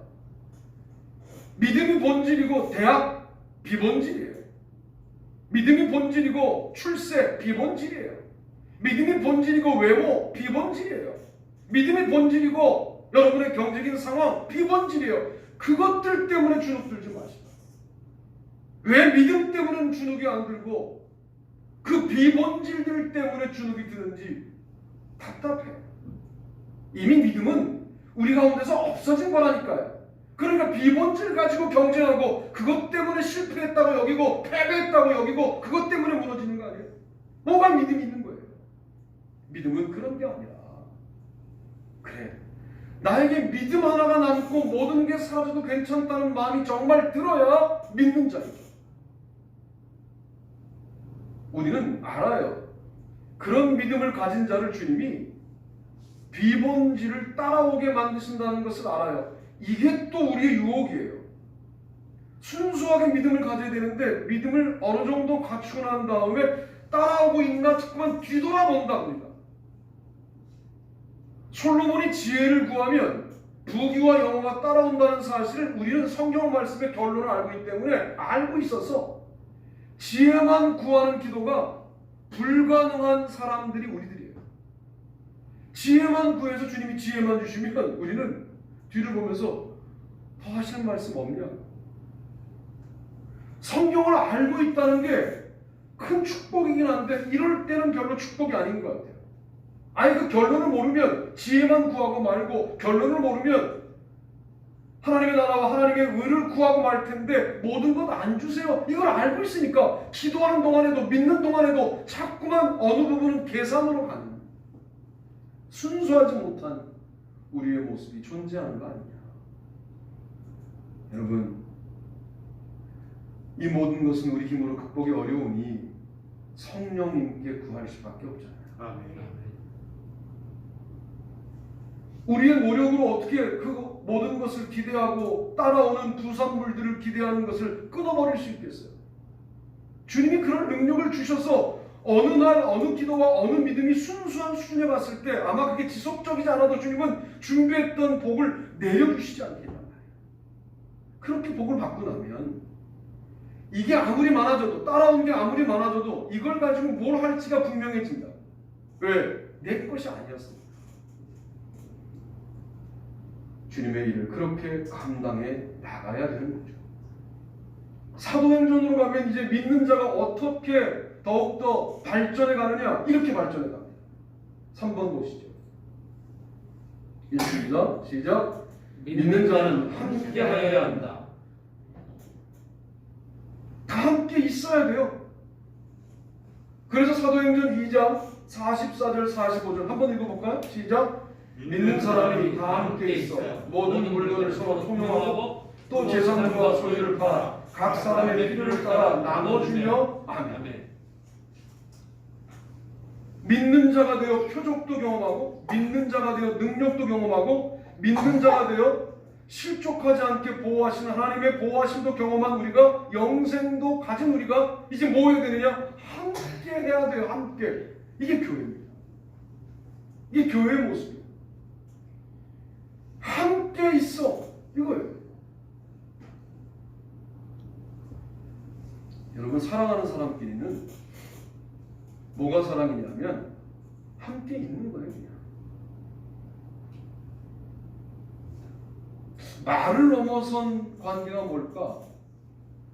믿음이 본질이고 대학 비본질이에요. 믿음이 본질이고 출세 비본질이에요. 믿음이 본질이고 외모 비본질이에요. 믿음이 본질이고 여러분의 경제적인 상황 비본질이에요. 그것들 때문에 주눅 들지 마시다. 왜 믿음 때문에 주눅이 안 들고 그 비본질들 때문에 주눅이 드는지 답답해요. 이미 믿음은 우리 가운데서 없어진 거라니까요. 그러니까 비본질 가지고 경쟁하고 그것 때문에 실패했다고 여기고 패배했다고 여기고 그것 때문에 무너지는 거 아니에요? 뭐가 믿음이 있는 거예요? 믿음은 그런 게 아니라 그래 나에게 믿음 하나가 남고 모든 게 사라져도 괜찮다는 마음이 정말 들어야 믿는 자이죠. 우리는 알아요. 그런 믿음을 가진 자를 주님이 비본질을 따라오게 만드신다는 것을 알아요. 이게 또 우리의 유혹이에요. 순수하게 믿음을 가져야 되는데 믿음을 어느 정도 갖추고 난 다음에 따라오고 있나 자꾸만 뒤돌아본다고 합니다. 솔로몬이 지혜를 구하면 부귀와 영화가 따라온다는 사실을 우리는 성경 말씀의 결론을 알고 있기 때문에 알고 있어서 지혜만 구하는 기도가 불가능한 사람들이 우리들이에요. 지혜만 구해서 주님이 지혜만 주시면 우리는 뒤를 보면서 더 하시는 말씀 없냐? 성경을 알고 있다는 게 큰 축복이긴 한데 이럴 때는 별로 축복이 아닌 것 같아요. 아니 그 결론을 모르면 지혜만 구하고 말고 결론을 모르면 하나님의 나라와 하나님의 의를 구하고 말 텐데 모든 것 안 주세요. 이걸 알고 있으니까 기도하는 동안에도 믿는 동안에도 자꾸만 어느 부분은 계산으로 가는 순수하지 못한 우리의 모습이 존재하는 거 아니냐. 여러분, 이 모든 것은 우리 힘으로 극복이 어려우니 성령님께 구할 수밖에 없잖아요. 아멘. 우리의 노력으로 어떻게 그 모든 것을 기대하고 따라오는 부산물들을 기대하는 것을 끊어버릴 수 있겠어요? 주님이 그런 능력을 주셔서 어느 날 어느 기도와 어느 믿음이 순수한 수준에 갔을 때 아마 그게 지속적이지 않아도 주님은 준비했던 복을 내려주시지 않겠냐 말이에요. 그렇게 복을 받고 나면 이게 아무리 많아져도 따라온 게 아무리 많아져도 이걸 가지고 뭘 할지가 분명해진다. 왜? 내 것이 아니었습니다. 주님의 일을 그렇게 감당해 나가야 되는 거죠. 사도행전으로 가면 이제 믿는 자가 어떻게 더욱더 발전해 가느냐, 이렇게 발전해 갑니다. 3번 보시죠. 읽습니다. 시작. 믿는 자는 함께 하여야 한다. 다 함께 있어야 돼요. 그래서 사도행전 2장 44절 45절 한번 읽어볼까요? 시작. 믿는 사람이 다 함께 있어 모든 물건을 서로 통용하고 또 재산과 소유를 팔아 각 사람의 필요를 따라 나눠주며 아멘. 믿는 자가 되어 표적도 경험하고 믿는 자가 되어 능력도 경험하고 믿는 자가 되어 실족하지 않게 보호하시는 하나님의 보호하심도 경험한 우리가 영생도 가진 우리가 이제 뭐 해야 되느냐? 함께 해야 돼요. 함께. 이게 교회입니다. 이게 교회의 모습이에요. 함께 있어. 이거예요. 여러분, 사랑하는 사람끼리는 뭐가 사랑이냐면 함께 있는 거예요. 그냥. 말을 넘어선 관계가 뭘까?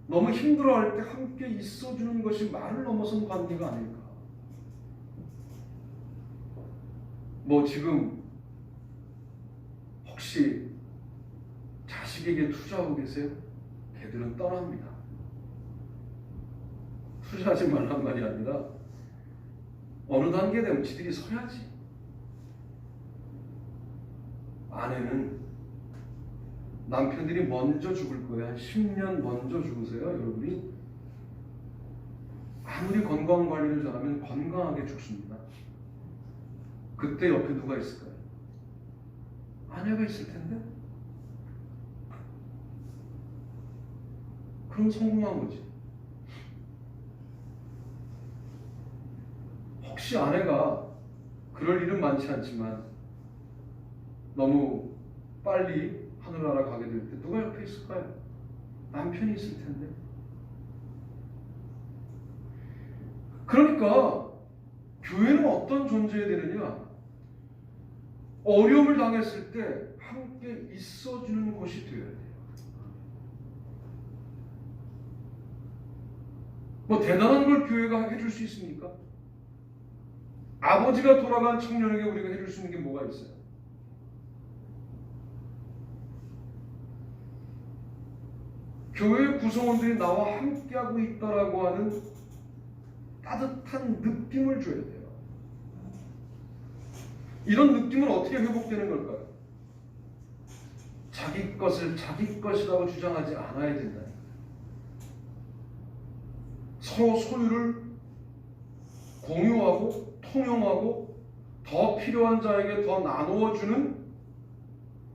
너무 힘들어할 때 함께 있어주는 것이 말을 넘어선 관계가 아닐까? 뭐 지금 혹시 자식에게 투자하고 계세요? 걔들은 떠납니다. 투자하지 말란 말이 아니라 어느 단계 되면 지들이 서야지. 아내는 남편들이 먼저 죽을 거예요. 한 10년 먼저 죽으세요. 여러분이 아무리 건강관리를 잘하면 건강하게 죽습니다. 그때 옆에 누가 있을까요? 아내가 있을 텐데? 그럼 성공한 거지. 혹시 아내가 그럴 일은 많지 않지만 너무 빨리 하늘나라 가게 될 때 누가 옆에 있을까요? 남편이 있을 텐데. 그러니까 교회는 어떤 존재가 되느냐? 어려움을 당했을 때 함께 있어주는 곳이 되어야 돼요. 뭐 대단한 걸 교회가 해줄 수 있습니까? 아버지가 돌아간 청년에게 우리가 해줄 수 있는 게 뭐가 있어요? 교회 구성원들이 나와 함께하고 있다라고 하는 따뜻한 느낌을 줘야 돼요. 이런 느낌은 어떻게 회복되는 걸까요? 자기 것을 자기 것이라고 주장하지 않아야 된다니까요. 서로 소유를 공유하고 통용하고 더 필요한 자에게 더 나누어주는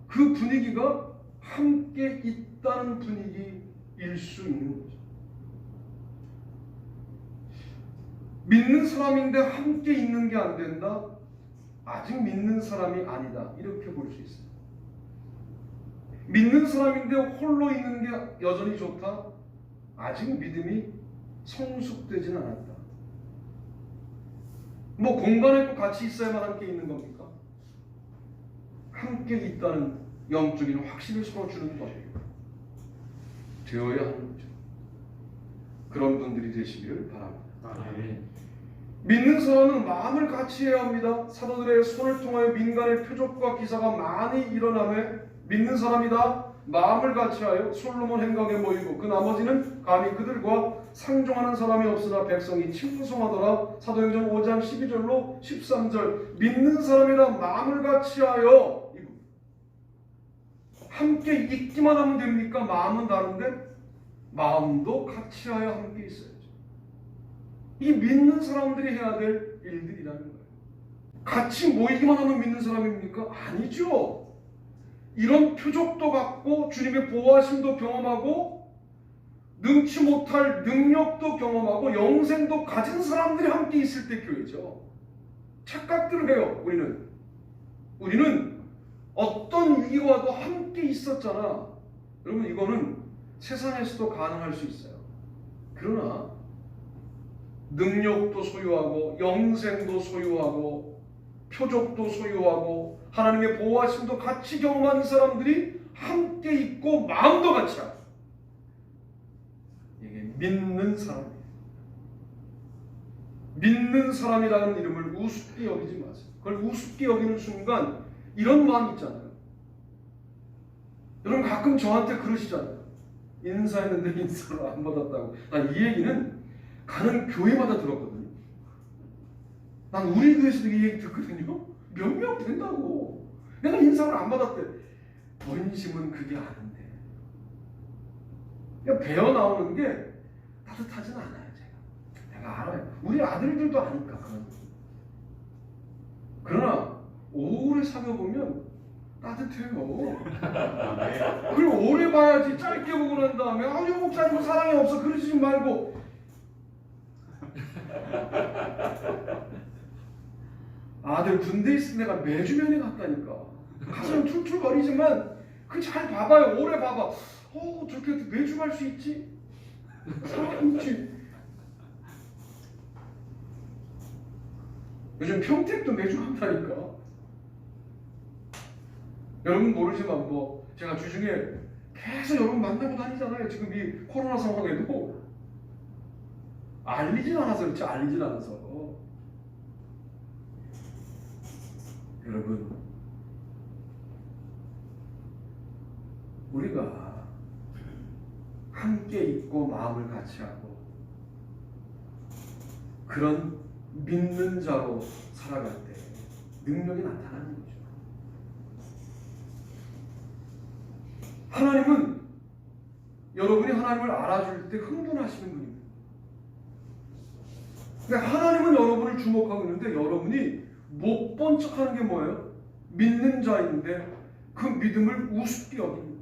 그 분위기가 함께 있다는 분위기일 수 있는 거죠. 믿는 사람인데 함께 있는 게 안 된다? 아직 믿는 사람이 아니다. 이렇게 볼 수 있어요. 믿는 사람인데 홀로 있는 게 여전히 좋다? 아직 믿음이 성숙되지는 않았다. 뭐 공간에 꼭 같이 있어야만 함께 있는 겁니까? 함께 있다는 영적인 확신을 서로 주는 것 되어야 하는 거죠. 그런 분들이 되시기를 바랍니다. 아멘. 믿는 사람은 마음을 같이 해야 합니다. 사도들의 손을 통하여 민간의 표적과 기사가 많이 일어나며 믿는 사람이다. 마음을 같이하여 솔로몬 행각에 모이고 그 나머지는 감히 그들과 상종하는 사람이 없으나 백성이 칭송하더라. 사도행전 5장 12절로 13절 믿는 사람이라 마음을 같이하여 함께 있기만 하면 됩니까? 마음은 다른데 마음도 같이하여 함께 있어야죠. 이 믿는 사람들이 해야 될 일들이라는 거예요. 같이 모이기만 하면 믿는 사람입니까? 아니죠. 이런 표적도 갖고 주님의 보호하심도 경험하고 능치 못할 능력도 경험하고 영생도 가진 사람들이 함께 있을 때 교회죠. 착각들을 해요. 우리는 어떤 위기와도 함께 있었잖아. 여러분 이거는 세상에서도 가능할 수 있어요. 그러나 능력도 소유하고 영생도 소유하고 표적도 소유하고 하나님의 보호하심도 같이 경험한 사람들이 함께 있고 마음도 같이 하고 이게 믿는 사람이에요. 믿는 사람이라는 이름을 우습게 여기지 마세요. 그걸 우습게 여기는 순간 이런 마음 있잖아요. 여러분 가끔 저한테 그러시잖아요. 인사했는데 인사를 안 받았다고. 난 이 얘기는 가는 교회마다 들었거든요. 난 우리 교회에서도 이 얘기 듣거든요. 몇 명 된다고. 내가 인사를 안 받았대. 본심은 그게 아닌데. 그냥 배어 나오는 게 따뜻하진 않아요. 내가 알아요. 우리 아들들도 아니까. 그러나 오래 사귀어보면 따뜻해요. 그리고 오래 봐야지. 짧게 보고 난 다음에 아유 목사님 사랑이 없어 그러지 말고 아들 군대 있을 때 내가 매주 면회 갔다니까. 가슴 툴툴거리지만 그 잘 봐봐요. 오래 봐봐. 저렇게 매주 갈 수 있지? 사람 있지. 요즘 평택도 매주 간다니까. 여러분 모르지만 제가 주중에 계속 여러분 만나고 다니잖아요. 지금 이 코로나 상황에도 알리진 않아서 그렇지. 알리진 않아서. 여러분 우리가 함께 있고 마음을 같이 하고 그런 믿는 자로 살아갈 때 능력이 나타나는 거죠. 하나님은 여러분이 하나님을 알아줄 때 흥분하시는 분입니다. 근데 하나님은 여러분을 주목하고 있는데 여러분이 못 본 척하는 게 뭐예요? 믿는 자인데 그 믿음을 우습게 여깁니다.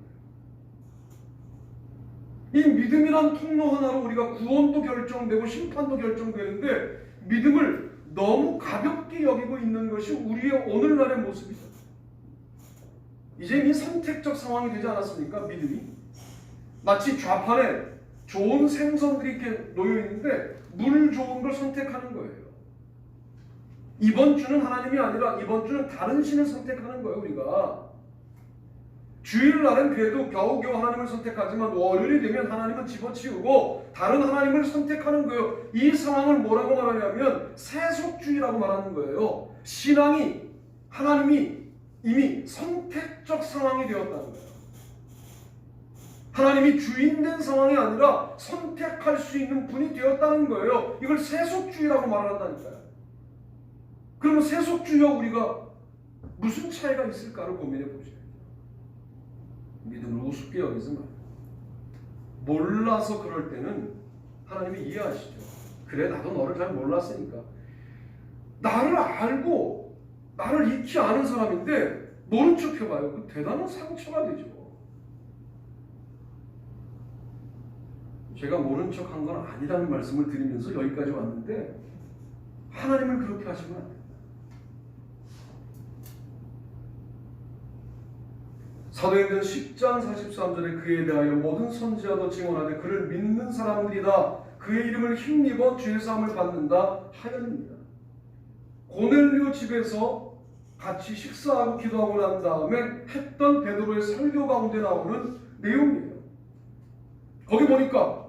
이 믿음이란 통로 하나로 우리가 구원도 결정되고 심판도 결정되는데 믿음을 너무 가볍게 여기고 있는 것이 우리의 오늘날의 모습이죠. 이제 이 선택적 상황이 되지 않았습니까? 믿음이 마치 좌판에 좋은 생선들이 이렇게 놓여 있는데 물 좋은 걸 선택하는 거예요. 이번 주는 하나님이 아니라 이번 주는 다른 신을 선택하는 거예요. 우리가 주일날은 그래도 겨우겨우 하나님을 선택하지만 월요일이 되면 하나님은 집어치우고 다른 하나님을 선택하는 거예요. 이 상황을 뭐라고 말하냐면 세속주의라고 말하는 거예요. 신앙이 하나님이 이미 선택적 상황이 되었다는 거예요. 하나님이 주인된 상황이 아니라 선택할 수 있는 분이 되었다는 거예요. 이걸 세속주의라고 말한다니까요. 그러면 세속주의와 우리가 무슨 차이가 있을까를 고민해 보세요. 믿음을 우습게 여기지 말아요. 몰라서 그럴 때는 하나님이 이해하시죠. 그래 나도 너를 잘 몰랐으니까. 나를 알고 나를 익히 아는 사람인데 모른 척 해봐요. 그 대단한 상처가 되죠. 제가 모른 척한 건 아니라는 말씀을 드리면서 여기까지 왔는데 하나님을 그렇게 하시면 안 돼요. 사도행전 10장 43절에 그에 대하여 모든 선지자도 증언하되 그를 믿는 사람들이다 그의 이름을 힘입어 죄사함을 받는다 하였습니다. 고넬료 집에서 같이 식사하고 기도하고 난 다음에 했던 베드로의 설교 가운데 나오는 내용이에요. 거기 보니까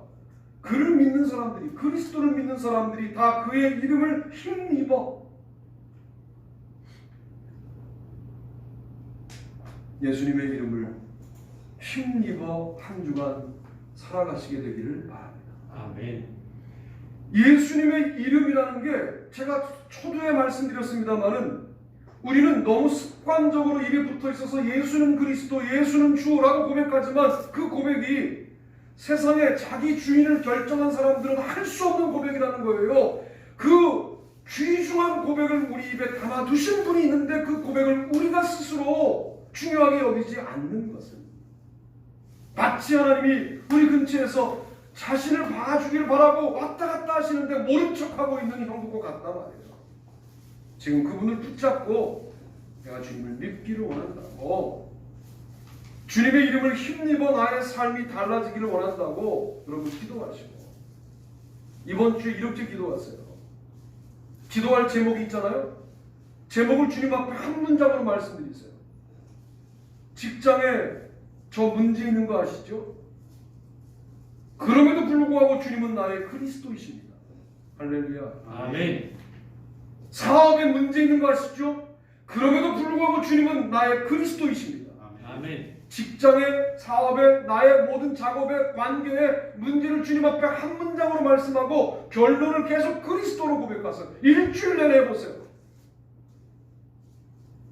그를 믿는 사람들이 그리스도를 믿는 사람들이 다 그의 이름을 힘입어 예수님의 이름을 힘입어 한 주간 살아가시게 되기를 바랍니다. 아멘. 예수님의 이름이라는 게 제가 초두에 말씀드렸습니다만은 우리는 너무 습관적으로 입에 붙어 있어서 예수는 그리스도, 예수는 주라고 고백하지만 그 고백이 세상에 자기 주인을 결정한 사람들은 할 수 없는 고백이라는 거예요. 그 귀중한 고백을 우리 입에 담아두신 분이 있는데 그 고백을 우리가 스스로 중요하게 여기지 않는 것은 마치 하나님이 우리 근처에서 자신을 봐주길 바라고 왔다 갔다 하시는데 모른 척하고 있는 형국과 같단 말이에요. 지금 그분을 붙잡고 내가 주님을 믿기를 원한다고, 주님의 이름을 힘입어 나의 삶이 달라지기를 원한다고 여러분 기도하시고, 이번 주에 이렇게 기도하세요. 기도할 제목이 있잖아요. 제목을 주님 앞에 한 문장으로 말씀드리세요. 직장에 저 문제 있는 거 아시죠? 그럼에도 불구하고 주님은 나의 그리스도이십니다. 할렐루야. 아멘. 사업에 문제 있는 거 아시죠? 그럼에도 불구하고 주님은 나의 그리스도이십니다. 아멘. 직장에, 사업에, 나의 모든 작업에, 관계에 문제를 주님 앞에 한 문장으로 말씀하고 결론을 계속 그리스도로 고백하세요. 일주일 내내 해보세요.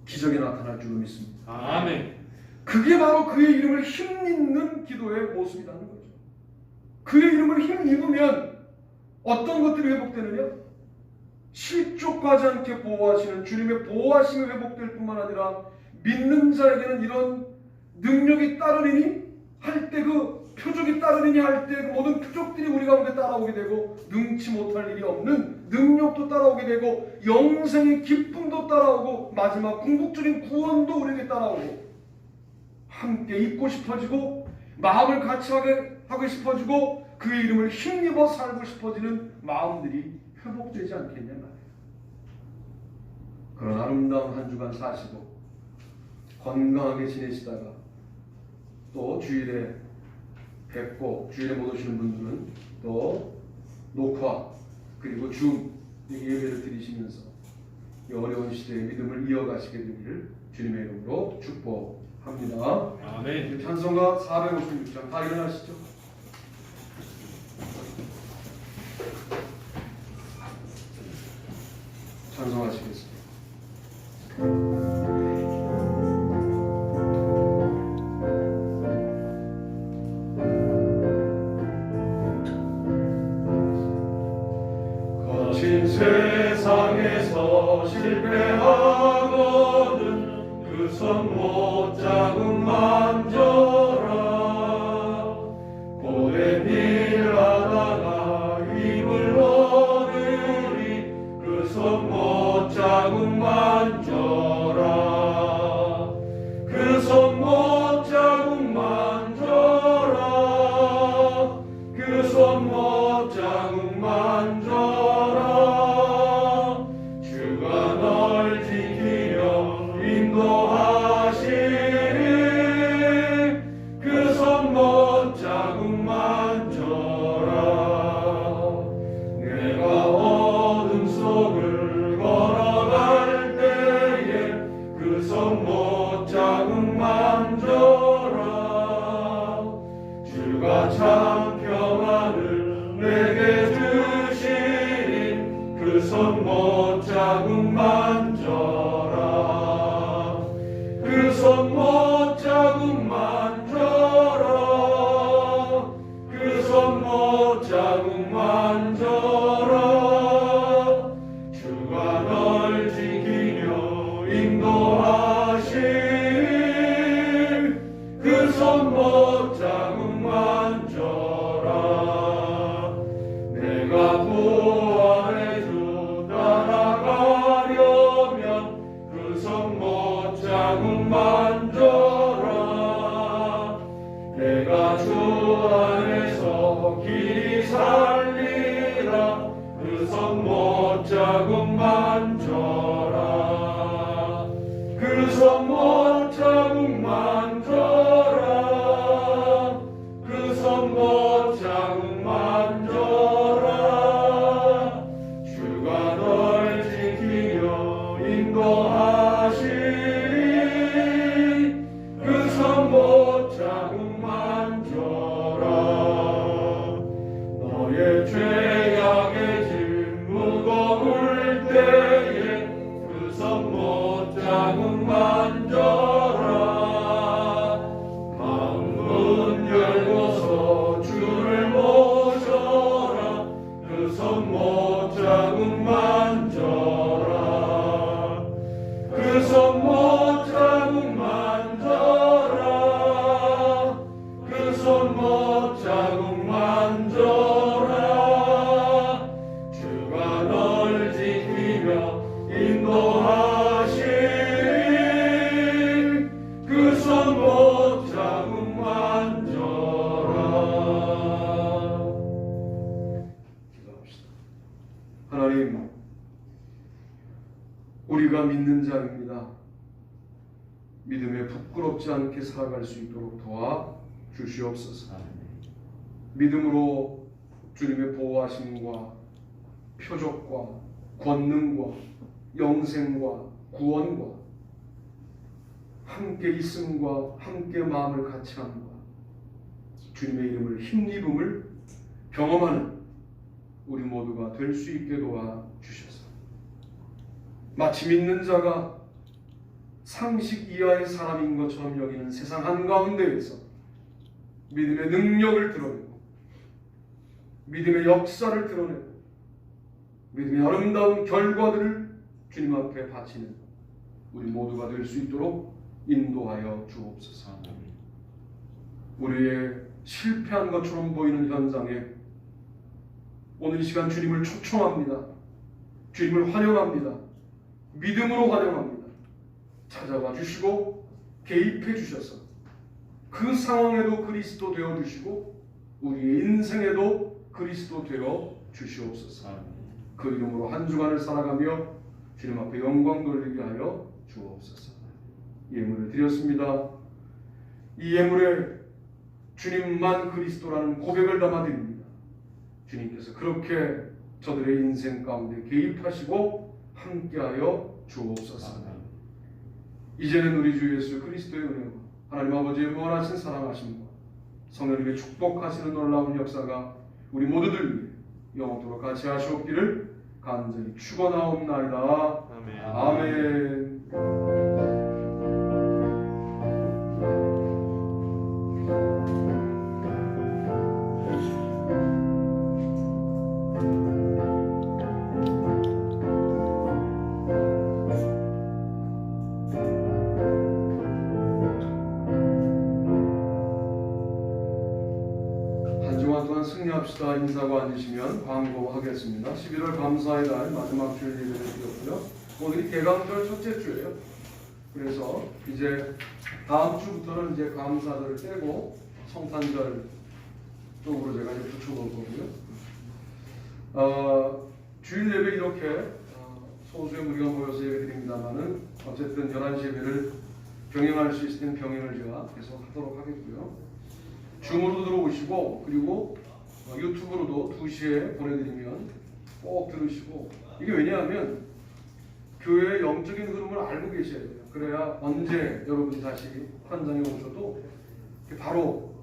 기적이 나타날 줄로 믿습니다. 아멘. 그게 바로 그의 이름을 힘입는 기도의 모습이라는 거죠. 그의 이름을 힘입으면 어떤 것들이 회복되느냐? 실족하지 않게 보호하시는 주님의 보호하심이 회복될 뿐만 아니라 믿는 자에게는 이런 능력이 따르리니 할 때 그 표적이 따르리니 할 때 그 모든 표적들이 우리 가운데 따라오게 되고 능치 못할 일이 없는 능력도 따라오게 되고 영생의 기쁨도 따라오고 마지막 궁극적인 구원도 우리에게 따라오고 함께 있고 싶어지고 마음을 같이 하고 싶어지고 그의 이름을 힘입어 살고 싶어지는 마음들이 회복되지 않겠냐 말이에요. 그런 아름다운 한 주간 사시고 건강하게 지내시다가 또 주일에 뵙고 주일에 못 오시는 분들은 또 녹화 그리고 줌 예배를 드리시면서 이 어려운 시대의 믿음을 이어가시게 되기를 주님의 이름으로 축복합니다. 아멘. 찬송가 456장 다 일어나시죠. 찬송하시겠습니다. 거친 세상에서 실패하거든 그 손 못 잡음 만져라. 고된 일 하다가 힘을 얻으리 그 손 못 잡음 만져라. 그 손 못 잡음 만져라. 그 손 못 잡음 만져라. 주가 널 지키며 인도하시리. 그 손 못 잡음 만져라. 내가 어둠 속을 걸어갈 때에 그 손 못 잡음 만져라. 주가 참 평안을 내게 주시니 그 손 못 잡음 만져라. 그 손 못 잡음 만져라. 그 손 못 잡음 만져라. 주가 널 지키며 인도하시니 그 손 못 잡음 만져라. 내가 부활의 주 따라가려면 그 손 못 잡음 만져라. 내가 주 안에서 길이 살리라. 그 손 못 잡음 만져라. 그 손 못 잡음 만져라. 그 손 못 잡음 만져라. 주가 널 지키며 인도하시니 그 손 못 잡음 못자국 만져라. 주가 널 지키며 인도하시리. 그 손 못자국 만져라. 기도합시다. 하나님, 우리가 믿는 자입니다. 믿음에 부끄럽지 않게 살아갈 수 있도록 도와 주시옵소서. 믿음으로 주님의 보호하심과 표적과 권능과 영생과 구원과 함께 있음과 함께 마음을 같이 함과 주님의 이름을 힘입음을 경험하는 우리 모두가 될 수 있게 도와 주셔서 마치 믿는 자가 상식 이하의 사람인 것처럼 여기는 세상 한가운데에서 믿음의 능력을 드러내고 믿음의 역사를 드러내고 믿음의 아름다운 결과들을 주님 앞에 바치는 우리 모두가 될 수 있도록 인도하여 주옵소서. 우리의 실패한 것처럼 보이는 현장에 오늘 이 시간 주님을 초청합니다. 주님을 환영합니다. 믿음으로 환영합니다. 찾아와 주시고 개입해 주셔서 그 상황에도 그리스도 되어 주시고 우리의 인생에도 그리스도 되어 주시옵소서. 그 이름으로 한 주간을 살아가며 주님 앞에 영광 돌리게 하여 주옵소서. 예물을 드렸습니다. 이 예물에 주님만 그리스도라는 고백을 담아드립니다. 주님께서 그렇게 저들의 인생 가운데 개입하시고 함께하여 주옵소서. 이제는 우리 주 예수 그리스도의 은혜와 하나님 아버지의 무한하신 사랑하심과 성령님의 축복하시는 놀라운 역사가 우리 모두들 위해 영원토록 같이 하시옵기를 간절히 축원하옵나이다. 아멘. 승리합시다. 인사하고 앉으시면 광고하겠습니다. 11월 감사의 날 마지막 주일 예배를 드렸고요. 오늘이 개강절 첫째 주예요. 그래서 이제 다음 주부터는 이제 감사절을 떼고 성탄절 쪽으로 제가 이제 붙여볼 거고요. 주일 예배 이렇게 소수의 무리가 모여서 예배 드립니다만은 어쨌든 11시 예배를 병행할 수 있을 땐 병행을 제가 계속 하도록 하겠고요. 줌으로도 들어오시고 그리고 유튜브로도 2시에 보내드리면 꼭 들으시고, 이게 왜냐하면 교회의 영적인 흐름을 알고 계셔야 돼요. 그래야 언제 여러분이 다시 현장에 오셔도 바로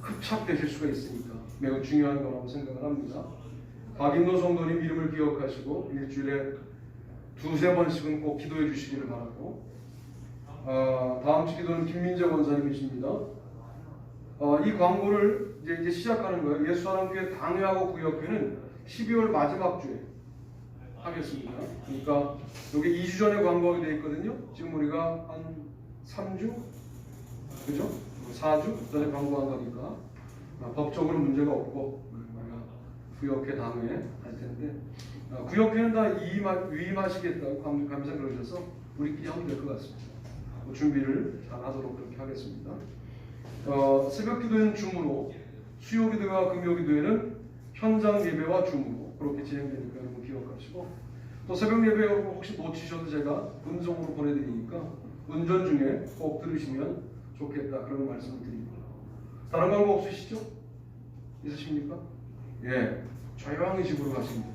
흡착되실 수가 있으니까 매우 중요한 거라고 생각을 합니다. 박인도 성도님 이름을 기억하시고 일주일에 2-3번씩은 꼭 기도해 주시기를 바라고, 다음 주 기도는 김민재 원사님이십니다. 이 광고를 이제 시작하는 거예요. 예수사랑교회 당회하고 구역회는 12월 마지막 주에 하겠습니다. 그러니까 여기 2주 전에 광고가 되어 있거든요. 지금 우리가 한 3주? 그죠? 4주 전에 광고한 거니까 법적으로 문제가 없고 우리가 구역회 당회 할 텐데, 구역회는 다 위임하시겠다고 감사 그러셔서 우리끼리 하면 될 것 같습니다. 준비를 잘 하도록 그렇게 하겠습니다. 새벽 기도회는 줌으로, 수요 기도회와 금요 기도회는 현장 예배와 줌으로 그렇게 진행되니까 여러분 기억하시고, 또 새벽 예배 여러분 혹시 놓치셔도 제가 음성으로 보내드리니까 운전 중에 꼭 들으시면 좋겠다 그런 말씀을 드립니다. 다른 광고 없으시죠? 있으십니까? 예, 조용히 집으로 가십니다.